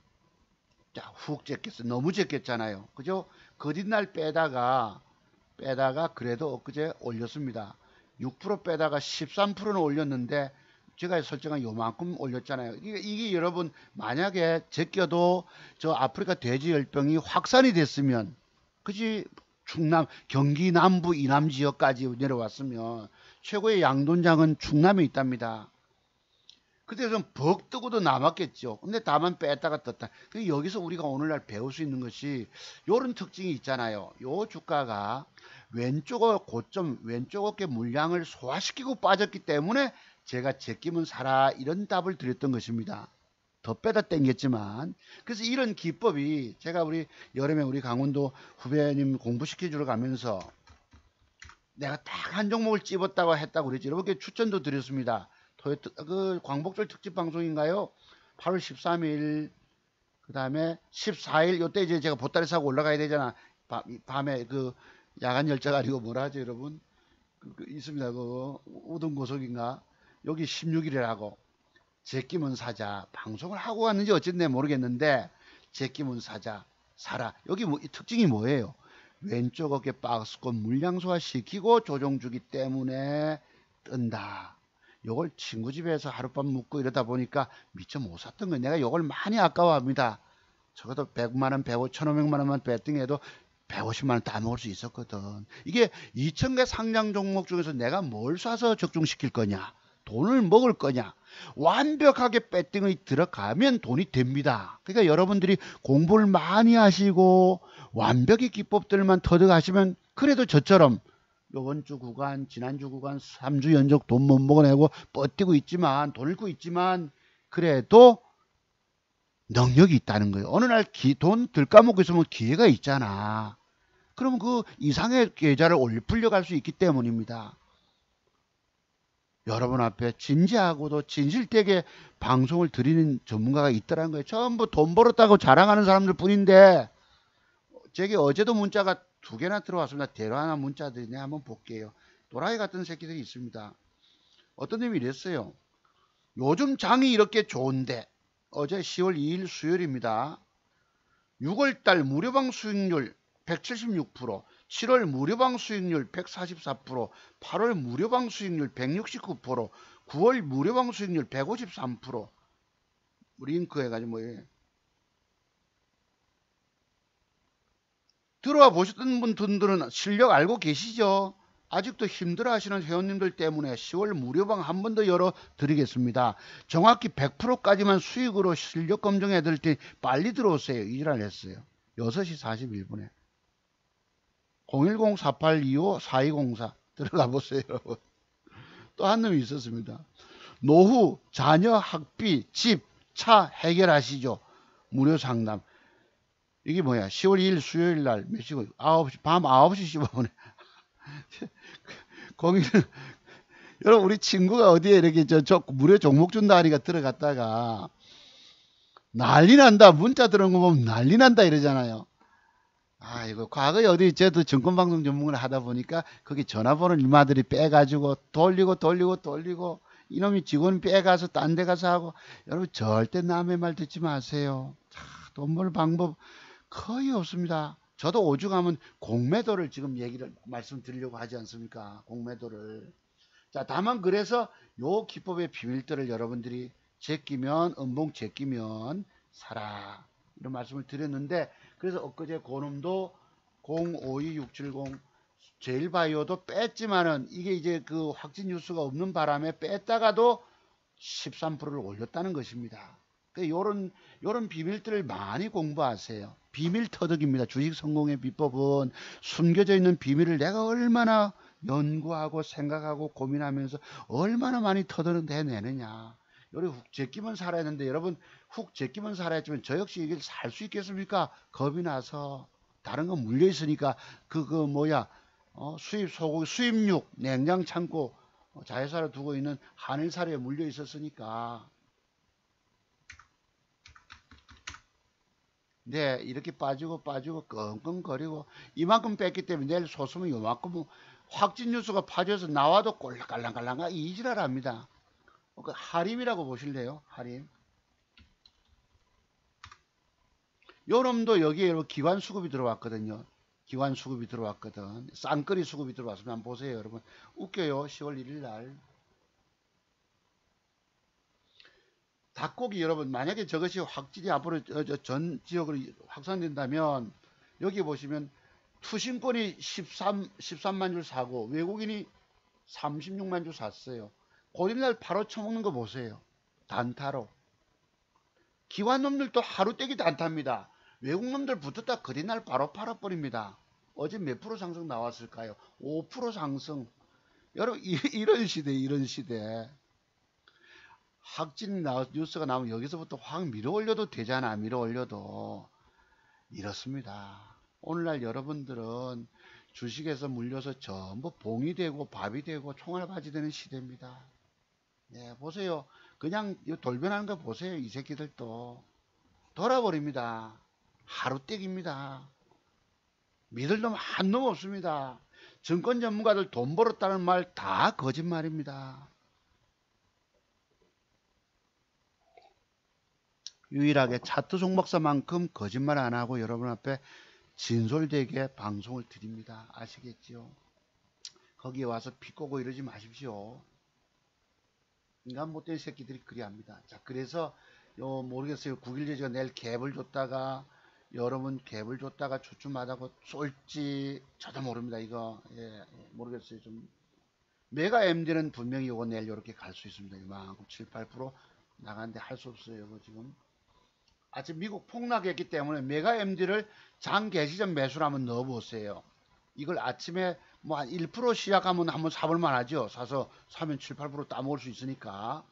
자, 훅 제꼈어. 너무 제꼈잖아요. 그죠? 그 뒷날 빼다가 그래도 엊그제 올렸습니다. 6% 빼다가 13%는 올렸는데 제가 설정한 요만큼 올렸잖아요. 이게 여러분 만약에 제껴도 저 아프리카 돼지열병이 확산이 됐으면 그지 충남 경기 남부 이남 지역까지 내려왔으면 최고의 양돈장은 충남에 있답니다. 그때 좀 벅 뜨고도 남았겠죠. 근데 다만 뺐다가 떴다. 여기서 우리가 오늘날 배울 수 있는 것이 이런 특징이 있잖아요. 요 주가가 왼쪽 고점 왼쪽 어깨 물량을 소화시키고 빠졌기 때문에 제가 제끼면 사라 이런 답을 드렸던 것입니다. 더 빼다 땡겼지만 그래서 이런 기법이 제가 우리 여름에 우리 강원도 후배님 공부시켜주러 가면서 내가 딱 한 종목을 찝었다고 했다고 그랬지. 이렇게 추천도 드렸습니다. 그 광복절 특집 방송인가요? 8월 13일 그 다음에 14일 요때 이제 제가 보따리 사고 올라가야 되잖아. 밤에 그 야간 열차가 아니고 뭐라 하죠 여러분? 있습니다. 그 우등고속인가? 여기 16일이라고 제끼면 사자 방송을 하고 왔는지 어쨌네 모르겠는데 제끼면 사자 사라. 여기 이 특징이 뭐예요? 왼쪽 어깨 박스권 물량 소화 시키고 조정 주기 때문에 뜬다. 요걸 친구 집에서 하룻밤 묵고 이러다 보니까 미처 못 샀던 거예요. 내가 요걸 많이 아까워합니다. 적어도 100만원, 105, 1500만원만 배팅해도 150만원 다 먹을 수 있었거든. 이게 2000개 상장 종목 중에서 내가 뭘 사서 적중시킬 거냐, 돈을 먹을 거냐, 완벽하게 배팅이 들어가면 돈이 됩니다. 그러니까 여러분들이 공부를 많이 하시고 완벽히 기법들만 터득하시면 그래도 저처럼 요번 주 구간, 지난주 구간 3주 연속 돈 못 먹어내고 뻗뛰고 있지만, 돌고 있지만 그래도 능력이 있다는 거예요. 어느 날 돈 들까먹고 있으면 기회가 있잖아. 그러면 그 이상의 계좌를 풀려갈 수 있기 때문입니다. 여러분 앞에 진지하고도 진실되게 방송을 드리는 전문가가 있더라는 거예요. 전부 돈 벌었다고 자랑하는 사람들 뿐인데, 제게 어제도 문자가 2개나 들어왔습니다. 대로 하나 문자들이 내가 한번 볼게요. 도라이 같은 새끼들이 있습니다. 어떤 놈이 이랬어요. 요즘 장이 이렇게 좋은데, 어제 10월 2일 수요일입니다. 6월달 무료방 수익률 176%, 7월 무료방 수익률 144%, 8월 무료방 수익률 169%, 9월 무료방 수익률 153%. 링크 해가지고 뭐예요? 들어와 보셨던 분들은 실력 알고 계시죠? 아직도 힘들어 하시는 회원님들 때문에 10월 무료방 한 번 더 열어 드리겠습니다. 정확히 100%까지만 수익으로 실력 검증해 드릴 테니 빨리 들어오세요. 이지랄 했어요. 6시 41분에. 010-4825-4204 들어가 보세요. 또 한 놈이 있었습니다. 노후, 자녀, 학비, 집, 차 해결하시죠. 무료 상담. 이게 뭐야? 10월 2일 수요일 날 몇 시고? 9시, 밤 9시 15분에. 거기는, 여러분, 우리 친구가 어디에 이렇게 저 무료 종목 준다 하니까 들어갔다가 난리 난다. 문자 들어온 거 보면 난리 난다 이러잖아요. 아, 이거 과거에 어디 저도 증권방송 전문을 하다 보니까 거기 전화번호 일마들이 빼가지고 돌리고 이놈이 직원 빼가서 딴 데 가서 하고. 여러분 절대 남의 말 듣지 마세요. 돈 벌 방법 거의 없습니다. 저도 오죽하면 공매도를 지금 얘기를 말씀드리려고 하지 않습니까? 공매도를. 자, 다만 그래서 요 기법의 비밀들을 여러분들이 제끼면 은봉 제끼면 사라 이런 말씀을 드렸는데, 그래서 엊그제 고놈도 052670 제일바이오도 뺐지만은 이게 이제 그 확진 뉴스가 없는 바람에 뺐다가도 13%를 올렸다는 것입니다. 요런 비밀들을 많이 공부하세요. 비밀 터득입니다. 주식 성공의 비법은 숨겨져 있는 비밀을 내가 얼마나 연구하고 생각하고 고민하면서 얼마나 많이 터득해내느냐. 요리 훅 제끼면 살아야 하는데, 여러분 훅 제끼면 살아야지만 저 역시 이걸 살 수 있겠습니까? 겁이 나서 다른 거 물려 있으니까 수입 소고기, 수입육, 냉장 창고 자회사를 두고 있는 한일사료에 물려 있었으니까. 네, 이렇게 빠지고 끙끙거리고 이만큼 뺐기 때문에 내일 소수면 요만큼 확진 뉴스가 파져서 나와도 꼴랑깔랑깔랑 이지랄합니다. 그 하림이라고 보실래요? 하림. 요놈도 여기에 기관 수급이 들어왔거든요. 기관 수급이 들어왔거든. 쌍거리 수급이 들어왔으면 한번 보세요, 여러분. 웃겨요. 10월 1일 날. 닭고기 여러분, 만약에 저것이 확진이 앞으로 전 지역으로 확산된다면, 여기 보시면 투신권이 13만 줄 사고 외국인이 36만 줄 샀어요. 고린날 바로 쳐먹는 거 보세요. 단타로. 기관놈들도 하루떼기 단타입니다. 외국놈들 붙었다 그린날 바로 팔아버립니다. 어제 몇 프로 상승 나왔을까요? 5% 상승. 여러분 이런 시대. 확진 뉴스가 나오면 여기서부터 확 밀어올려도 되잖아. 밀어올려도. 이렇습니다. 오늘날 여러분들은 주식에서 물려서 전부 봉이 되고 밥이 되고 총알바지 되는 시대입니다. 예, 보세요. 그냥 돌변하는 거 보세요. 이 새끼들도 돌아버립니다. 하루떼기입니다. 믿을 놈 한 놈 없습니다. 증권 전문가들 돈 벌었다는 말 다 거짓말입니다. 유일하게 차트 종박사만큼 거짓말 안 하고 여러분 앞에 진솔되게 방송을 드립니다. 아시겠지요? 거기에 와서 비꼬고 이러지 마십시오. 인간 못된 새끼들이 그리합니다. 자, 그래서 모르겠어요. 9.11제가 내일 갭을 줬다가 여러분 갭을 줬다가 주춤하다고 쏠지 저도 모릅니다. 이거 모르겠어요. 좀 메가 MD는 분명히 이거 내일 이렇게 갈 수 있습니다. 이만큼 7, 8% 나가는데 할 수 없어요. 이거 지금 아침 미국 폭락했기 때문에 메가 MD를 장 개시 전 매수를 한번 넣어보세요. 이걸 아침에 뭐 한 1% 시작하면 한번 사볼만 하죠. 사서 사면 7, 8% 따먹을 수 있으니까.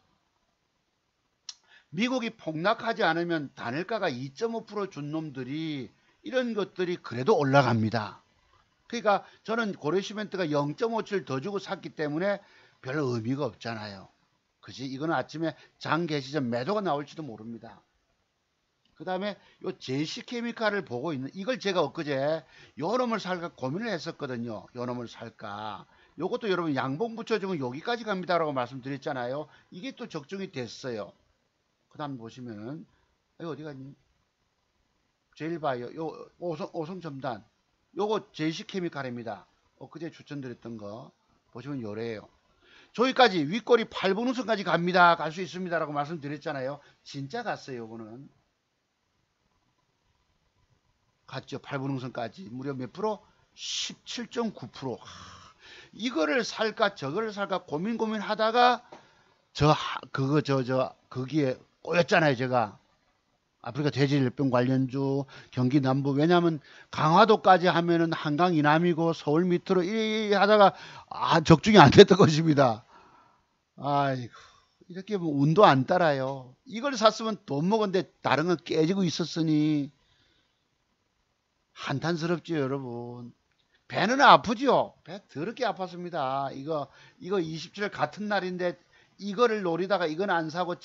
미국이 폭락하지 않으면 단일가가 2.5% 준 놈들이 이런 것들이 그래도 올라갑니다. 그러니까 저는 고려시멘트가 0.57 더 주고 샀기 때문에 별 의미가 없잖아요. 그지? 이거는 아침에 장 개시 전 매도가 나올지도 모릅니다. 그 다음에 요 제시케미칼을 보고 있는, 이걸 제가 엊그제 요 놈을 살까 고민을 했었거든요. 요 놈을 살까. 요것도 여러분 양봉 붙여주면 여기까지 갑니다라고 말씀드렸잖아요. 이게 또 적중이 됐어요. 그 다음 보시면은, 이거 어디 갔니? 제일바이오, 요 오성첨단. 요거 제시케미칼입니다. 엊그제 추천드렸던 거. 보시면 요래요. 저기까지 윗꼬리 8분 우선까지 갑니다. 갈 수 있습니다. 라고 말씀드렸잖아요. 진짜 갔어요. 요거는. 갔죠. 8분 우선까지. 무려 몇 프로? 17.9%. 이거를 살까 저거를 살까 고민하다가 거기에 꼬였잖아요. 제가. 아프리카 돼지열병 관련주, 경기 남부. 왜냐하면 강화도까지 하면은 한강 이남이고 서울 밑으로 이 하다가 적중이 안 됐던 것입니다. 아이고, 이렇게 뭐 운도 안 따라요. 이걸 샀으면 돈 먹었는데 다른 건 깨지고 있었으니 한탄스럽죠, 여러분. 배는 아프죠? 배 더럽게 아팠습니다. 이거 27일 같은 날인데 이거를 노리다가 이건 안 사고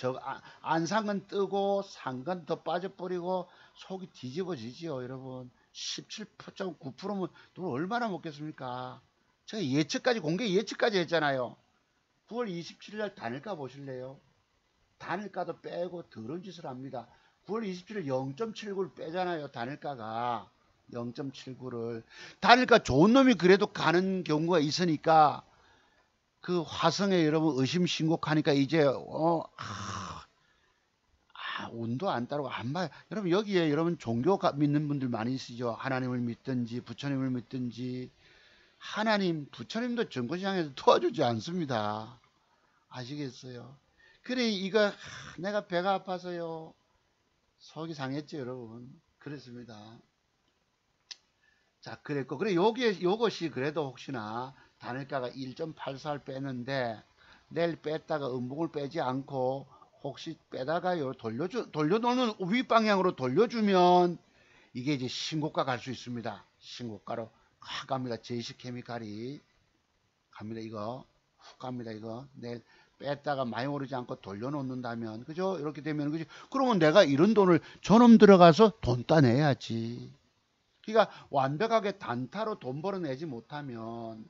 안 산 건 뜨고 산 건 더 빠져버리고 속이 뒤집어지지요, 여러분. 17.9%면 돈 얼마나 먹겠습니까? 제가 예측까지 공개 예측까지 했잖아요. 9월 27일 날 단일가 보실래요? 단일가도 빼고 더러운 짓을 합니다. 9월 27일 0.79를 빼잖아요, 단일가가. 0.79를. 단일가 좋은 놈이 그래도 가는 경우가 있으니까 그 화성에 여러분 의심신고하니까 이제 운도 안 따르고 안 봐요. 여러분 여기에 여러분 종교 믿는 분들 많이 있으죠. 하나님을 믿든지 부처님을 믿든지. 하나님 부처님도 증권시장에서 도와주지 않습니다. 아시겠어요? 그래 이거 내가 배가 아파서요. 속이 상했죠, 여러분. 그렇습니다. 자, 그랬고, 그래, 요것이 그래도 혹시나 단일가가 1.84를 빼는데, 내일 뺐다가 음봉을 빼지 않고, 혹시 빼다가요, 돌려놓는 윗방향으로 돌려주면, 이게 이제 신고가 갈 수 있습니다. 신고가로 확 갑니다. 제시케미칼이 갑니다. 이거, 훅 갑니다. 이거. 내일 뺐다가 많이 오르지 않고 돌려놓는다면, 그죠? 이렇게 되면, 그죠? 그러면 내가 이런 돈을 저놈 들어가서 돈 따내야지. 그러니까 완벽하게 단타로 돈 벌어내지 못하면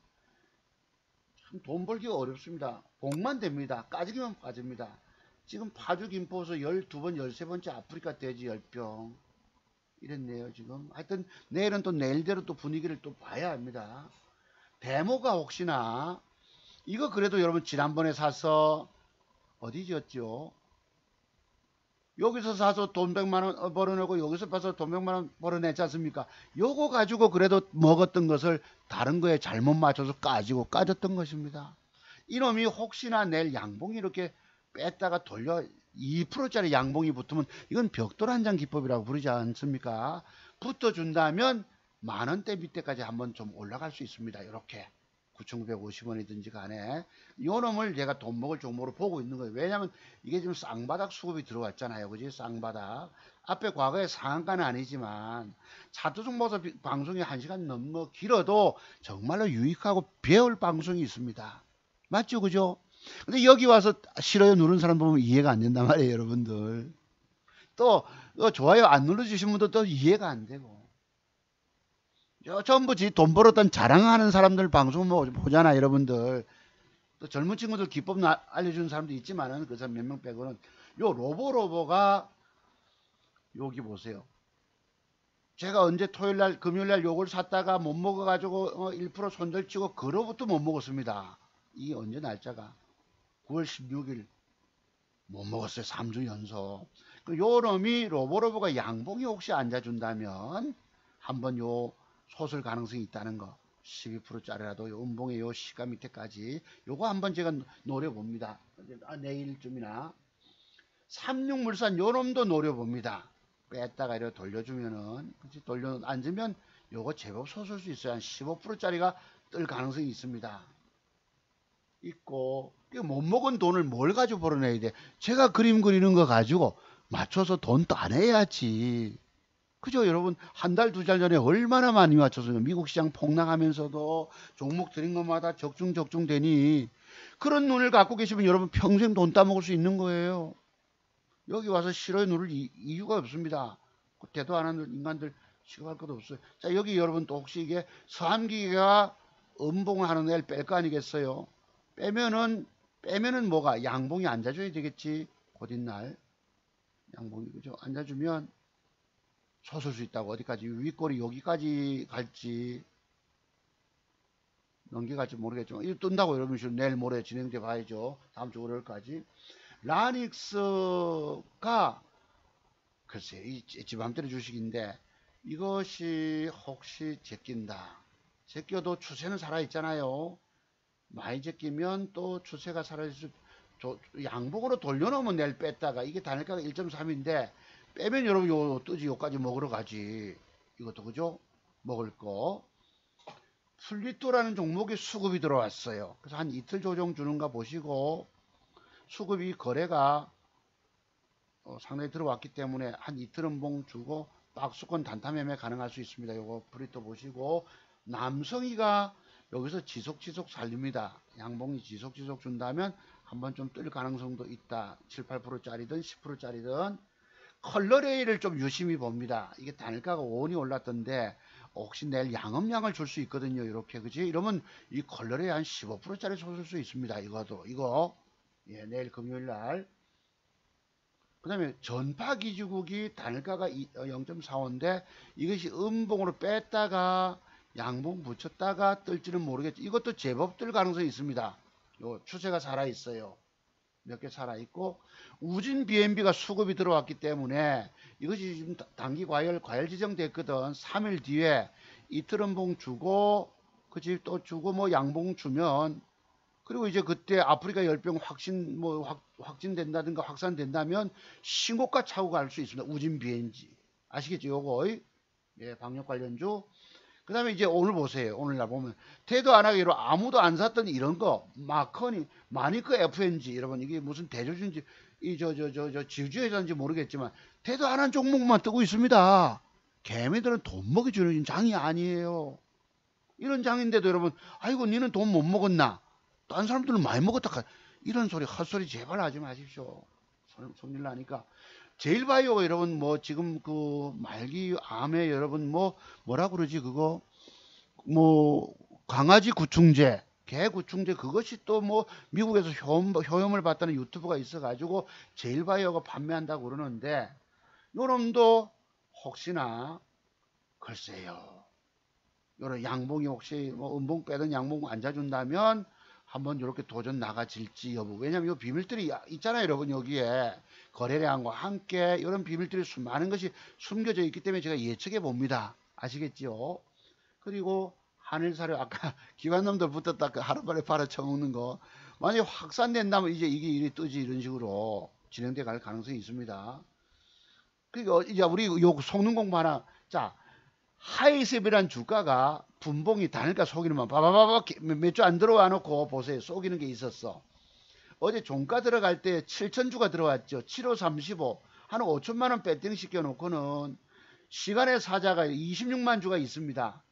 참 돈 벌기가 어렵습니다. 복만 됩니다. 까지기만 빠집니다. 지금 파주 김포에서 12번, 13번째 아프리카 돼지 열병 이랬네요. 지금 하여튼 내일은 또 내일대로 또 분위기를 또 봐야 합니다. 데모가 혹시나 이거 그래도 여러분 지난번에 사서 어디 지었죠? 여기서 사서 돈 100만원 벌어내고 여기서 봐서 돈 100만원 벌어내지 않습니까? 요거 가지고 그래도 먹었던 것을 다른 거에 잘못 맞춰서 까졌던 것입니다. 이놈이 혹시나 내일 양봉이 이렇게 뺐다가 돌려 2%짜리 양봉이 붙으면 이건 벽돌 한 장 기법이라고 부르지 않습니까? 붙어준다면 만원대 밑에까지 한번 좀 올라갈 수 있습니다. 이렇게 9,950원이든지 간에 요 놈을 제가 돈 먹을 종목으로 보고 있는 거예요. 왜냐하면 이게 지금 쌍바닥 수급이 들어왔잖아요. 그지? 쌍바닥. 앞에 과거에 상한가는 아니지만 차트종목에서 방송이 1시간 넘어 길어도 정말로 유익하고 배울 방송이 있습니다. 맞죠? 그죠? 근데 여기 와서 싫어요 누른 사람 보면 이해가 안 된단 말이에요, 여러분들. 또 좋아요 안 눌러주신 분도 또 이해가 안 되고. 전부 돈 벌었던 자랑하는 사람들 방송 보잖아, 여러분들. 또 젊은 친구들 기법 알려주는 사람도 있지만은 그 사람 몇 명 빼고는 요 로보가 여기 보세요. 제가 언제 토요일날 금요일날 요걸 샀다가 못 먹어가지고 1% 손절치고 그로부터 못 먹었습니다. 이게 언제 날짜가 9월 16일 못 먹었어요. 3주 연속. 요 놈이 로보가 양봉이 혹시 앉아준다면 한번 요 솟을 가능성이 있다는 거. 12%짜리라도 요 음봉의 요 시가 밑에까지 요거 한번 제가 노려봅니다. 내일쯤이나 36물산 요 놈도 노려봅니다. 뺐다가 이렇게 돌려주면은 돌려 앉으면 요거 제법 솟을 수 있어요. 한 15%짜리가 뜰 가능성이 있습니다. 있고 못 먹은 돈을 뭘 가지고 벌어내야 돼? 제가 그림 그리는 거 가지고 맞춰서 돈 따내야지. 그죠? 여러분, 한 달, 두 달 전에 얼마나 많이 맞췄어요. 미국 시장 폭락하면서도 종목 들인 것마다 적중 되니 그런 눈을 갖고 계시면 여러분 평생 돈 따먹을 수 있는 거예요. 여기 와서 싫어요 누를 이유가 없습니다. 대도 안 하는 인간들 취급할 것도 없어요. 자, 여기 여러분 또 혹시 이게 서암기가 음봉을 하는 애를 뺄 거 아니겠어요? 빼면은 뭐가? 양봉이 앉아줘야 되겠지. 곧잇날. 양봉이, 그죠? 앉아주면 솟을 수 있다고. 어디까지? 윗골이 여기까지 갈지 넘겨갈지 모르겠지만 이거 뜬다고. 여러분 내일 모레 진행돼 봐야죠. 다음 주 월요일까지. 라닉스가 글쎄 지 맘대로 주식인데 이것이 혹시 제낀다. 제껴도 추세는 살아있잖아요. 많이 제끼면 또 추세가 살아있을 양봉으로 돌려놓으면 내일 뺐다가 이게 단일가가 1.3인데 빼면 여러분 요 뜨지 요까지 먹으러 가지. 이것도 그죠? 먹을 거. 플리토라는 종목에 수급이 들어왔어요. 그래서 한 이틀 조정 주는가 보시고 수급이 거래가 상당히 들어왔기 때문에 한 이틀 음봉 주고 박스권 단타 매매 가능할 수 있습니다. 요거 플리토 보시고 남성이가 여기서 지속 살립니다. 양봉이 지속 준다면 한번 좀 뜰 가능성도 있다. 7, 8%짜리든 10%짜리든 컬러레이를 좀 유심히 봅니다. 이게 단일가가 5원이 올랐던데 혹시 내일 양음량을 줄 수 있거든요. 이렇게 그지? 이러면 이 컬러레이 한 15%짜리 솟을 수 있습니다. 이거 예, 내일 금요일 날. 그 다음에 전파기지국이 단일가가 0.45인데 이것이 음봉으로 뺐다가 양봉 붙였다가 뜰지는 모르겠지. 이것도 제법 뜰 가능성이 있습니다. 요 추세가 살아있어요. 몇 개 살아있고 우진 BNB가 수급이 들어왔기 때문에 이것이 지금 단기 과열 지정됐거든. 3일 뒤에 이틀 음봉 주고 그치 또 주고 뭐 양봉 주면 그리고 이제 그때 아프리카 열병 확진된다든가 확산된다면 신고가 차고 갈 수 있습니다. 우진 BNG 아시겠죠? 요거 예, 방역 관련주. 그 다음에 이제 오늘 보세요. 오늘날 보면 태도 안 하기로 아무도 안 샀던 이런 거 마커니 마니커 FNG 여러분 이게 무슨 대조주인지 이 지주회사인지 모르겠지만 태도 안 한 종목만 뜨고 있습니다. 개미들은 돈 먹여주는 장이 아니에요. 이런 장인데도 여러분 아이고 니는 돈 못 먹었나? 딴 사람들은 많이 먹었다. 이런 소리 헛소리 제발 하지 마십시오. 손일 나니까. 제일바이오 여러분 뭐 지금 그 말기 암에 여러분 뭐라 그러지 그거 뭐 강아지 구충제 개 구충제 그것이 또 뭐 미국에서 효험을 봤다는 유튜브가 있어가지고 제일바이오가 판매한다고 그러는데 요놈도 혹시나 글쎄요 요런 양봉이 혹시 뭐 음봉 빼든 양봉 앉아준다면 한번 이렇게 도전 나가질지 여부. 왜냐면 이 비밀들이 있잖아요 여러분. 여기에 거래량과 함께 이런 비밀들이 많은 것이 숨겨져 있기 때문에 제가 예측해 봅니다. 아시겠지요? 그리고 한일사료 아까 기관놈들 붙었다 하루만에 팔아 쳐먹는 거 만약에 확산된다면 이제 이게 일이 뜨지. 이런 식으로 진행돼 갈 가능성이 있습니다. 그리고 이제 우리 요 속는 공부 하나. 자, 하이셉이란 주가가 분봉이 단일가 속이는만 바바바바 몇 주 안 들어와 놓고 보세요. 속이는 게 있었어. 어제 종가 들어갈 때 7천주가 들어왔죠. 7535 한 5천만원 배팅 시켜놓고는 시간의 사자가 26만 주가 있습니다.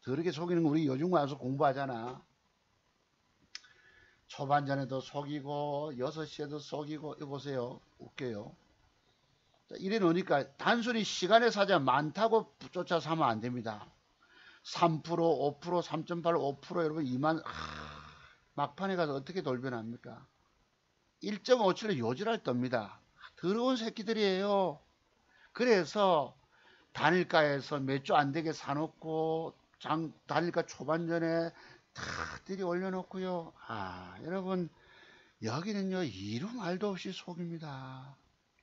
더럽게 속이는 거 우리 요즘 와서 공부하잖아. 초반전에도 속이고 6시에도 속이고 이거 보세요. 웃겨요. 이래 놓으니까 단순히 시간의 사자 많다고 쫓아서 하면 안 됩니다. 3%, 5%, 3.8, 5% 여러분 2만 막판에 가서 어떻게 돌변합니까? 1.57에 요지랄 떱니다. 더러운 새끼들이에요. 그래서 단일가에서 몇 주 안 되게 사놓고 단일가 초반전에 다 들이 올려놓고요. 여러분 여기는요 이루 말도 없이 속입니다.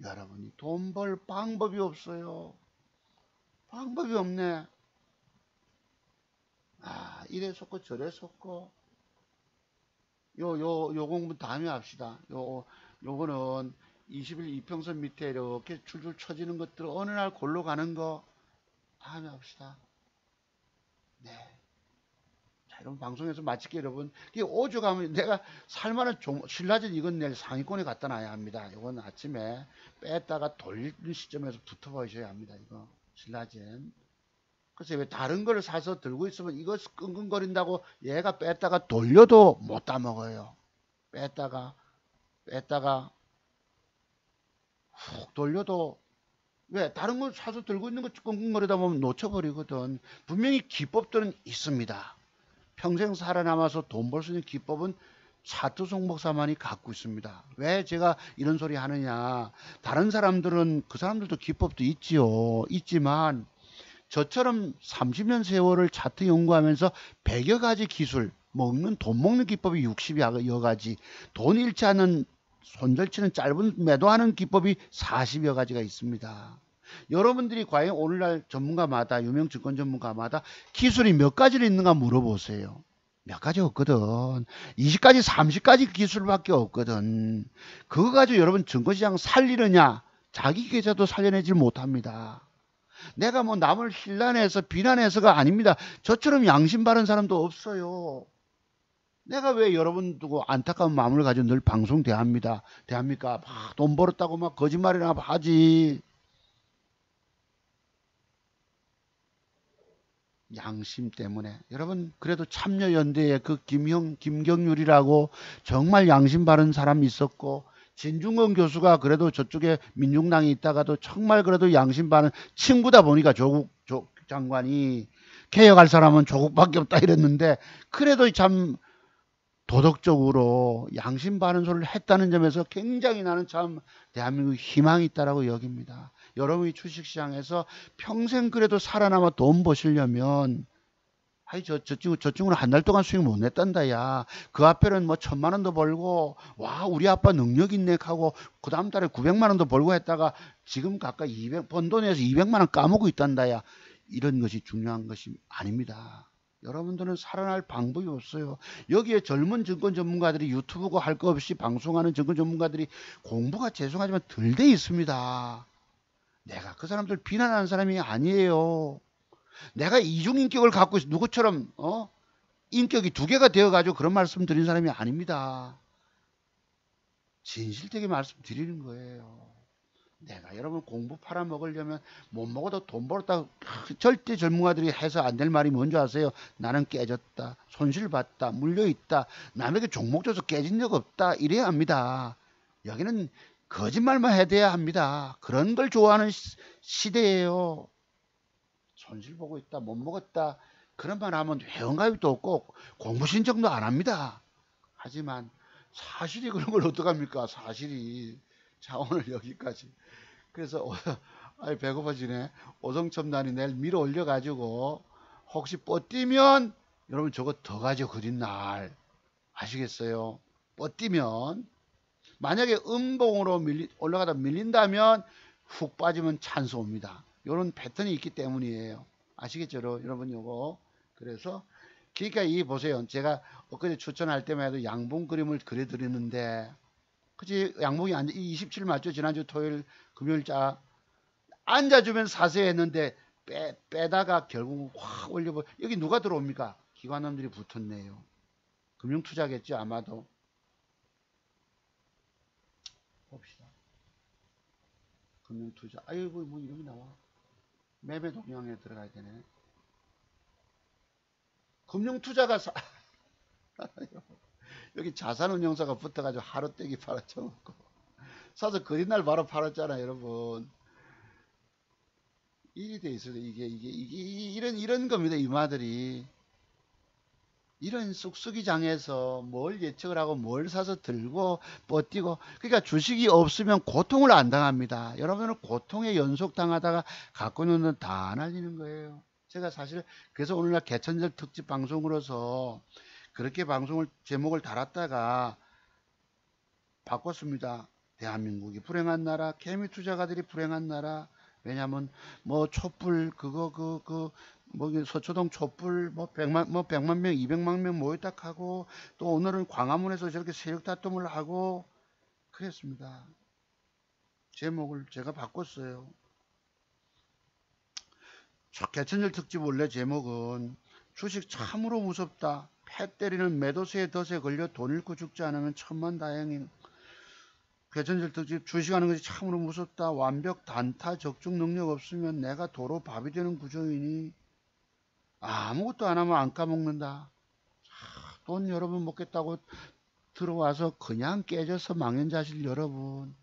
여러분이 돈 벌 방법이 없어요. 방법이 없네. 이래 속고 저래 속고 요 공부 다음에 합시다. 요거는 20일 이평선 밑에 이렇게 줄줄 쳐지는 것들 어느 날 골로 가는 거 다음에 합시다. 네. 자, 이런 방송에서 마칠게 여러분. 이 오죽하면 내가 살만한 신라전 이건 내일 상위권에 갖다 놔야 합니다. 이건 아침에 뺐다가 돌리는 시점에서 붙어 보셔야 합니다. 이거 신라전. 그래서 왜 다른 걸 사서 들고 있으면 이거 끙끙거린다고 얘가 뺐다가 돌려도 못 따먹어요. 뺐다가 훅 돌려도 왜 다른 걸 사서 들고 있는 거 끙끙거리다 보면 놓쳐버리거든. 분명히 기법들은 있습니다. 평생 살아남아서 돈 벌 수 있는 기법은 차트송 목사만이 갖고 있습니다. 왜 제가 이런 소리 하느냐. 다른 사람들은 그 사람들도 기법도 있지요. 있지만 저처럼 30년 세월을 차트 연구하면서 100여 가지 기술, 돈 먹는 기법이 60여 가지, 돈 잃지 않는 손절치는 짧은 매도하는 기법이 40여 가지가 있습니다. 여러분들이 과연 오늘날 전문가마다, 유명 증권 전문가마다 기술이 몇 가지를 있는가 물어보세요. 몇 가지 없거든. 20가지, 30가지 기술밖에 없거든. 그거 가지고 여러분 증권시장 살리느냐? 자기 계좌도 살려내질 못합니다. 내가 뭐 남을 힐난해서 비난해서가 아닙니다. 저처럼 양심 바른 사람도 없어요. 내가 왜 여러분 두고 안타까운 마음을 가지고 늘 방송 대합니다. 대합니까? 막 돈 벌었다고 막 거짓말이나 하지. 양심 때문에. 여러분 그래도 참여연대에 그 김경률이라고 정말 양심 바른 사람이 있었고, 진중권 교수가 그래도 저쪽에 민중당이 있다가도 정말 그래도 양심 바른 친구다 보니까 조국 장관이 개혁할 사람은 조국밖에 없다 이랬는데, 그래도 참 도덕적으로 양심 바른 소리를 했다는 점에서 굉장히 나는 참 대한민국 희망이 있다라고 여깁니다. 여러분이 주식시장에서 평생 그래도 살아남아 돈 버시려면, 아이 저 친구는 한 달 동안 수익 못 냈단다 야. 그 앞에는 뭐 1,000만 원도 벌고, 와 우리 아빠 능력 있네 하고 그 다음 달에 900만 원도 벌고 했다가 지금 가까이 번 돈에서 200만 원 까먹고 있단다 야. 이런 것이 중요한 것이 아닙니다. 여러분들은 살아날 방법이 없어요. 여기에 젊은 증권 전문가들이 유튜브고 할 거 없이 방송하는 증권 전문가들이 공부가 죄송하지만 덜 돼 있습니다. 내가 그 사람들 비난하는 사람이 아니에요. 내가 이중인격을 갖고 있어. 누구처럼 인격이 2개가 되어가지고 그런 말씀 드린 사람이 아닙니다. 진실되게 말씀드리는 거예요. 내가 여러분 공부 팔아먹으려면 못 먹어도 돈 벌었다. 절대 전문가들이 해서 안 될 말이 뭔지 아세요? 나는 깨졌다, 손실봤다, 물려있다, 남에게 종목 줘서 깨진 적 없다 이래야 합니다. 여기는 거짓말만 해대야 합니다. 그런 걸 좋아하는 시대예요. 손실 보고 있다, 못 먹었다 그런 말 하면 회원가입도 없고 공부 신청도 안 합니다. 하지만 사실이 그런 걸 어떡합니까? 사실이. 자, 오늘 여기까지. 그래서 아이 배고파지네. 오성첨단이 내일 밀어 올려 가지고 혹시 뻗뛰면 여러분 저거 더 가지고 그린 날 아시겠어요? 뻗뛰면 만약에 음봉으로 올라가다 밀린다면 훅 빠지면 찬스 옵니다. 이런 패턴이 있기 때문이에요. 아시겠죠? 여러분 요거. 그래서 그러니까 이 보세요. 제가 엊그제 추천할 때마다 양봉 그림을 그려드리는데, 그치? 양봉이 27 맞죠? 지난주 토요일 금요일 자 앉아주면 사세요 했는데 빼다가 결국 확 올려버. 여기 누가 들어옵니까? 기관놈들이 붙었네요. 금융투자겠죠 아마도. 봅시다. 금융투자. 아이고 뭐 이름이 나와. 매매 동향에 들어가야 되네. 금융투자가 여기 자산운용사가 붙어가지고 하루떼기 팔아쳐먹고 사서 그린날 바로 팔았잖아요 여러분. 일이 돼 있어요. 이게 이런 겁니다. 이마들이 이런 쑥쑥이 장에서 뭘 예측을 하고 뭘 사서 들고 버티고. 그러니까 주식이 없으면 고통을 안 당합니다. 여러분은 고통에 연속 당하다가 갖고 있는 돈 다 날리는 거예요. 제가 사실 그래서 오늘날 개천절 특집 방송으로서 그렇게 방송을 제목을 달았다가 바꿨습니다. 대한민국이 불행한 나라, 개미 투자가들이 불행한 나라. 왜냐면 뭐 촛불 뭐 서초동 촛불 뭐 100만 명 200만 명 모였다 하고, 또 오늘은 광화문에서 저렇게 세력 다툼을 하고 그랬습니다. 제목을 제가 바꿨어요. 개천절 특집 원래 제목은 주식 참으로 무섭다. 패 때리는 매도세의 덫에 걸려 돈 잃고 죽지 않으면 천만다행인. 개천절 특집 주식하는 것이 참으로 무섭다. 완벽 단타 적중 능력 없으면 내가 도로 밥이 되는 구조이니 아무것도 안 하면 안 까먹는다. 돈 여러분 먹겠다고 들어와서 그냥 깨져서 망연자실 여러분.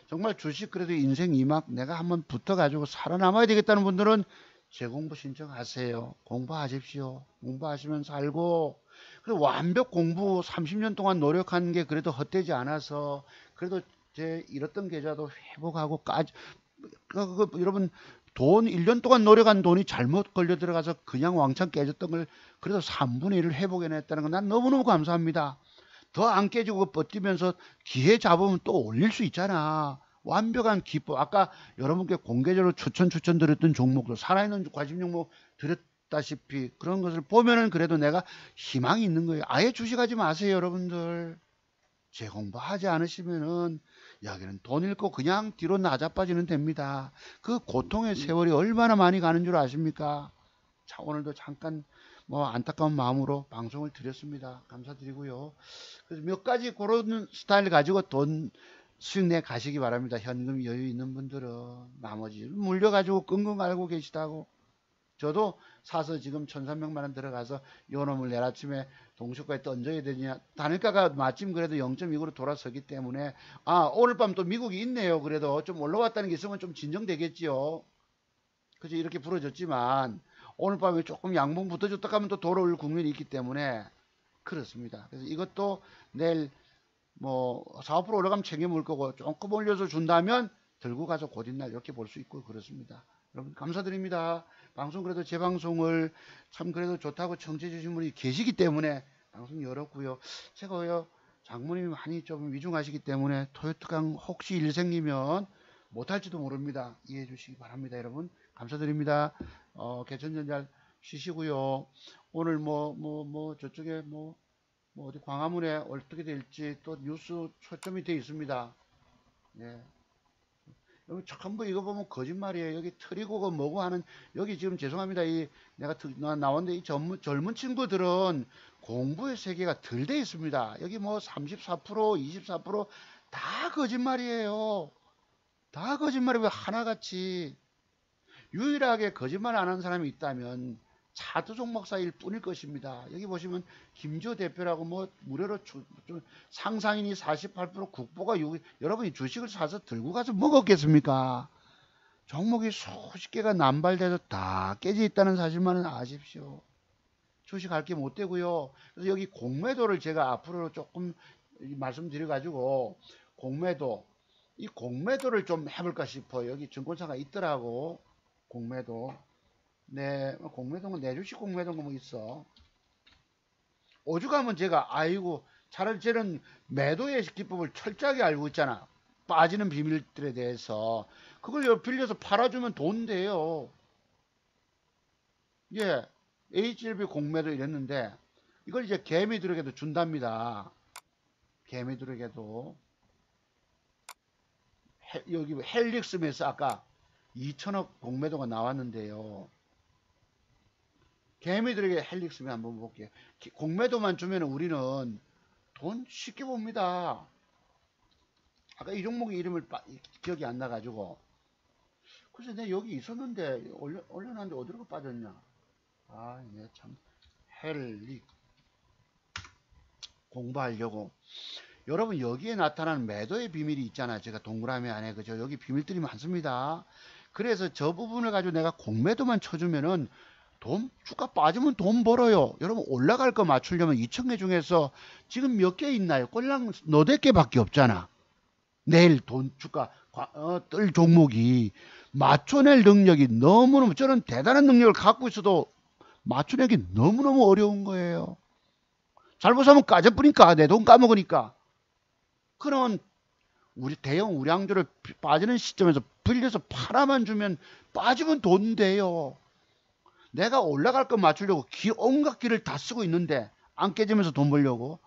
정말 주식 그래도 인생 이막 내가 한번 붙어가지고 살아남아야 되겠다는 분들은 재공부 신청하세요. 공부하십시오. 공부하시면 살고. 그래도 완벽 공부 30년 동안 노력한 게 그래도 헛되지 않아서 그래도 제 잃었던 계좌도 회복하고 여러분 돈 1년 동안 노력한 돈이 잘못 걸려 들어가서 그냥 왕창 깨졌던 걸 그래도 3분의 1을 회복해냈다는 건 난 너무너무 감사합니다. 더 안 깨지고 버티면서 기회 잡으면 또 올릴 수 있잖아. 완벽한 기법. 아까 여러분께 공개적으로 추천드렸던 종목도 살아있는 관심 종목 드렸다시피 그런 것을 보면은 그래도 내가 희망이 있는 거예요. 아예 주식하지 마세요 여러분들. 재공부하지 않으시면은 여기는 돈 잃고 그냥 뒤로 나자빠지는 됩니다. 그 고통의 세월이 얼마나 많이 가는 줄 아십니까? 자, 오늘도 잠깐 안타까운 마음으로 방송을 드렸습니다. 감사드리고요. 그래서 몇 가지 그런 스타일 가지고 돈 수익 내 가시기 바랍니다. 현금 여유 있는 분들은 나머지 물려가지고 끙끙 앓고 계시다고. 저도 사서 지금 1,300만원 들어가서 요놈을 내일 아침에 동시가에 던져야 되냐. 단일가가 마침 그래도 0.29로 돌아서기 때문에 오늘 밤 또 미국이 있네요. 그래도 좀 올라왔다는 게 있으면 좀 진정되겠지요. 그죠? 이렇게 부러졌지만 오늘 밤에 조금 양봉 붙어줬다 하면 또 돌아올 국면이 있기 때문에 그렇습니다. 그래서 이것도 내일 4~5% 올라가면 챙겨 먹을 거고 조금 올려서 준다면 들고 가서 곧잇날 이렇게 볼 수 있고 그렇습니다. 여러분 감사드립니다. 방송 그래도 제 방송을 참 그래도 좋다고 청취해 주신 분이 계시기 때문에 방송 열었고요. 제가요 장모님이 많이 좀 위중하시기 때문에 토요특강 혹시 일 생기면 못할지도 모릅니다. 이해해 주시기 바랍니다. 여러분 감사드립니다. 개천전 잘 쉬시고요. 오늘 저쪽에 어디 광화문에 어떻게 될지 또 뉴스 초점이 되어 있습니다. 예. 여기 전부 이거 보면 거짓말이에요. 여기 틀이고 뭐고 하는 여기 지금 죄송합니다. 내가 나왔는데 이 젊은 친구들은 공부의 세계가 덜 돼 있습니다. 여기 34%, 24%다 거짓말이에요. 다 거짓말이고 하나같이 유일하게 거짓말 안 하는 사람이 있다면 차두 종목사일 뿐일 것입니다. 여기 보시면 김조 대표라고 무료로 상상인이 48% 국보가 6 여러분이 주식을 사서 들고 가서 먹었겠습니까? 종목이 수십 개가 남발돼서 다 깨져 있다는 사실만은 아십시오. 주식할 게 못 되고요. 그래서 여기 공매도를 제가 앞으로 조금 말씀드려 가지고 이 공매도를 좀 해볼까 싶어요. 여기 증권사가 있더라고. 공매도. 네, 공매도는 내주식 공매도가 있어. 오죽하면 제가 차라리 쟤는 매도의 기법을 철저하게 알고 있잖아. 빠지는 비밀들에 대해서 그걸 빌려서 팔아주면 돈 돼요. 예, HLB 공매도 이랬는데 이걸 이제 개미들에게도 준답니다. 개미들에게도 여기 헬릭스에서 아까 2천억 공매도가 나왔는데요. 개미들에게 헬릭스면 한번 볼게요. 공매도만 주면 우리는 돈 쉽게 봅니다. 아까 이 종목의 이름을 기억이 안 나가지고. 그래서 내가 여기 있었는데 올려놨는데 어디로 빠졌냐. 참 헬릭 공부하려고. 여러분 여기에 나타나는 매도의 비밀이 있잖아요. 제가 동그라미 안에 그죠. 여기 비밀들이 많습니다. 그래서 저 부분을 가지고 내가 공매도만 쳐주면은 주가 빠지면 돈 벌어요. 여러분 올라갈 거 맞추려면 2,000개 중에서 지금 몇 개 있나요? 꼴랑 너댓 개밖에 없잖아. 내일 주가 뜰 종목이 맞춰낼 능력이 너무너무 저는 대단한 능력을 갖고 있어도 맞춰내기 너무너무 어려운 거예요. 잘못 사면 까져버리니까 내 돈 까먹으니까. 그러면 우리 대형 우량주를 빠지는 시점에서 빌려서 팔아만 주면 빠지면 돈 돼요. 내가 올라갈 거 맞추려고 온갖 길을 다 쓰고 있는데 안 깨지면서 돈 벌려고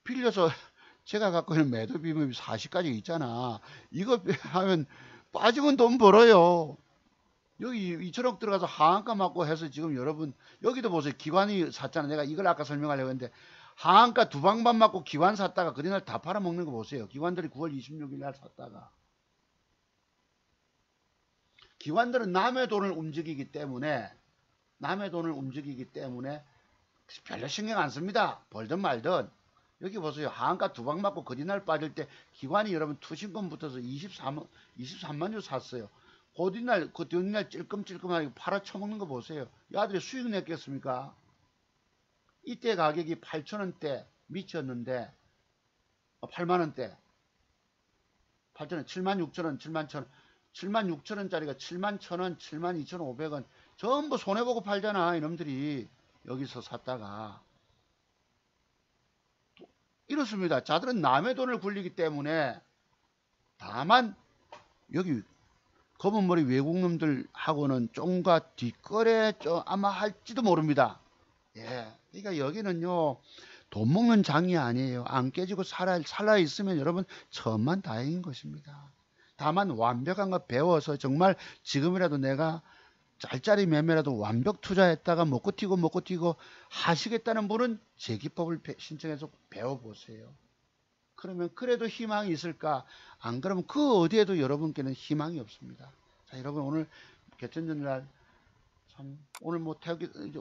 빌려서 제가 갖고 있는 매도 비밀이 40까지 있잖아. 이거 하면 빠지면 돈 벌어요. 여기 2천억 들어가서 하한가 맞고 해서 지금 여러분 여기도 보세요. 기관이 샀잖아요. 내가 이걸 아까 설명하려고 했는데 하한가 두 방만 맞고 기관 샀다가 그날 다 팔아먹는 거 보세요. 기관들이 9월 26일 날 샀다가. 기관들은 남의 돈을 움직이기 때문에 별로 신경 안 씁니다. 벌든 말든. 여기 보세요. 하한가 두 방 맞고 그리날 빠질 때 기관이 여러분 투신권 붙어서 23만 주 샀어요. 그 뒷날 찔끔찔끔하게 팔아 쳐먹는 거 보세요. 이 아들이 수익 냈겠습니까? 이때 가격이 8천원대 미쳤는데 8만원대 8천원 7만 6천원 7만 6천원짜리가 7만 1천원 7만 2천5백원 전부 손해보고 팔잖아. 이놈들이 여기서 샀다가 이렇습니다. 자들은 남의 돈을 굴리기 때문에 다만 여기 검은머리 외국놈들하고는 좀과 뒷거래 좀 아마 할지도 모릅니다. 예, 그러니까 여기는요 돈 먹는 장이 아니에요. 안 깨지고 살아 있으면 여러분 천만 다행인 것입니다. 다만 완벽한 거 배워서 정말 지금이라도 내가 짤짤이 매매라도 완벽 투자했다가 먹고 튀고 하시겠다는 분은 제 기법을 신청해서 배워보세요. 그러면 그래도 희망이 있을까? 안 그러면 그 어디에도 여러분께는 희망이 없습니다. 자, 여러분 오늘 개천절날 참 오늘 뭐 태극기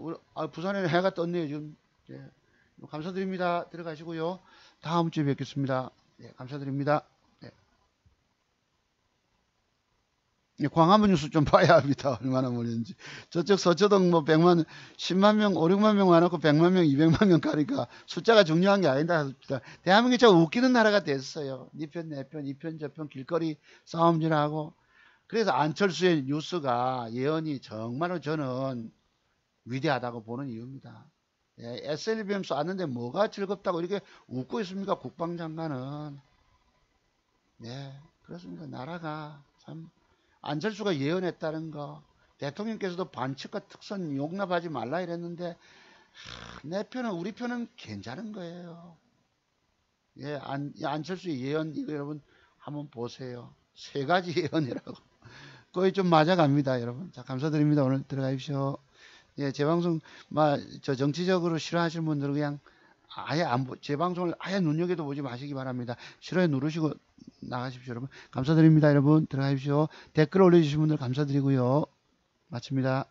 부산에는 해가 떴네요 지금. 예, 감사드립니다. 들어가시고요. 다음 주에 뵙겠습니다. 예, 감사드립니다. 광화문 뉴스 좀 봐야 합니다. 얼마나 몰렸는지. 저쪽 서초동 뭐 100만, 10만 명, 5, 6만 명 와놓고 100만 명, 200만 명 가니까 숫자가 중요한 게 아니다. 대한민국이 참 웃기는 나라가 됐어요. 니 편, 내 편, 이 편, 저 편, 길거리 싸움질하고. 그래서 안철수의 뉴스가 예언이 정말로 저는 위대하다고 보는 이유입니다. 예, SLBM 쐈는데 뭐가 즐겁다고 이렇게 웃고 있습니까? 국방장관은. 네, 그렇습니다. 나라가 참. 안철수가 예언했다는 거 대통령께서도 반칙과 특선 용납하지 말라 이랬는데 내 편은 우리 편은 괜찮은 거예요. 예, 안철수의 예언 이거 여러분 한번 보세요. 세 가지 예언이라고 거의 좀 맞아갑니다 여러분. 자, 감사드립니다. 오늘 들어가십시오. 예, 제 방송 저 정치적으로 싫어하시는 분들은 그냥 아예 제 방송을 아예 눈여겨도 보지 마시기 바랍니다. 싫어요 누르시고 나가십시오 여러분. 감사드립니다 여러분. 들어가십시오. 댓글 올려주신 분들 감사드리고요. 마칩니다.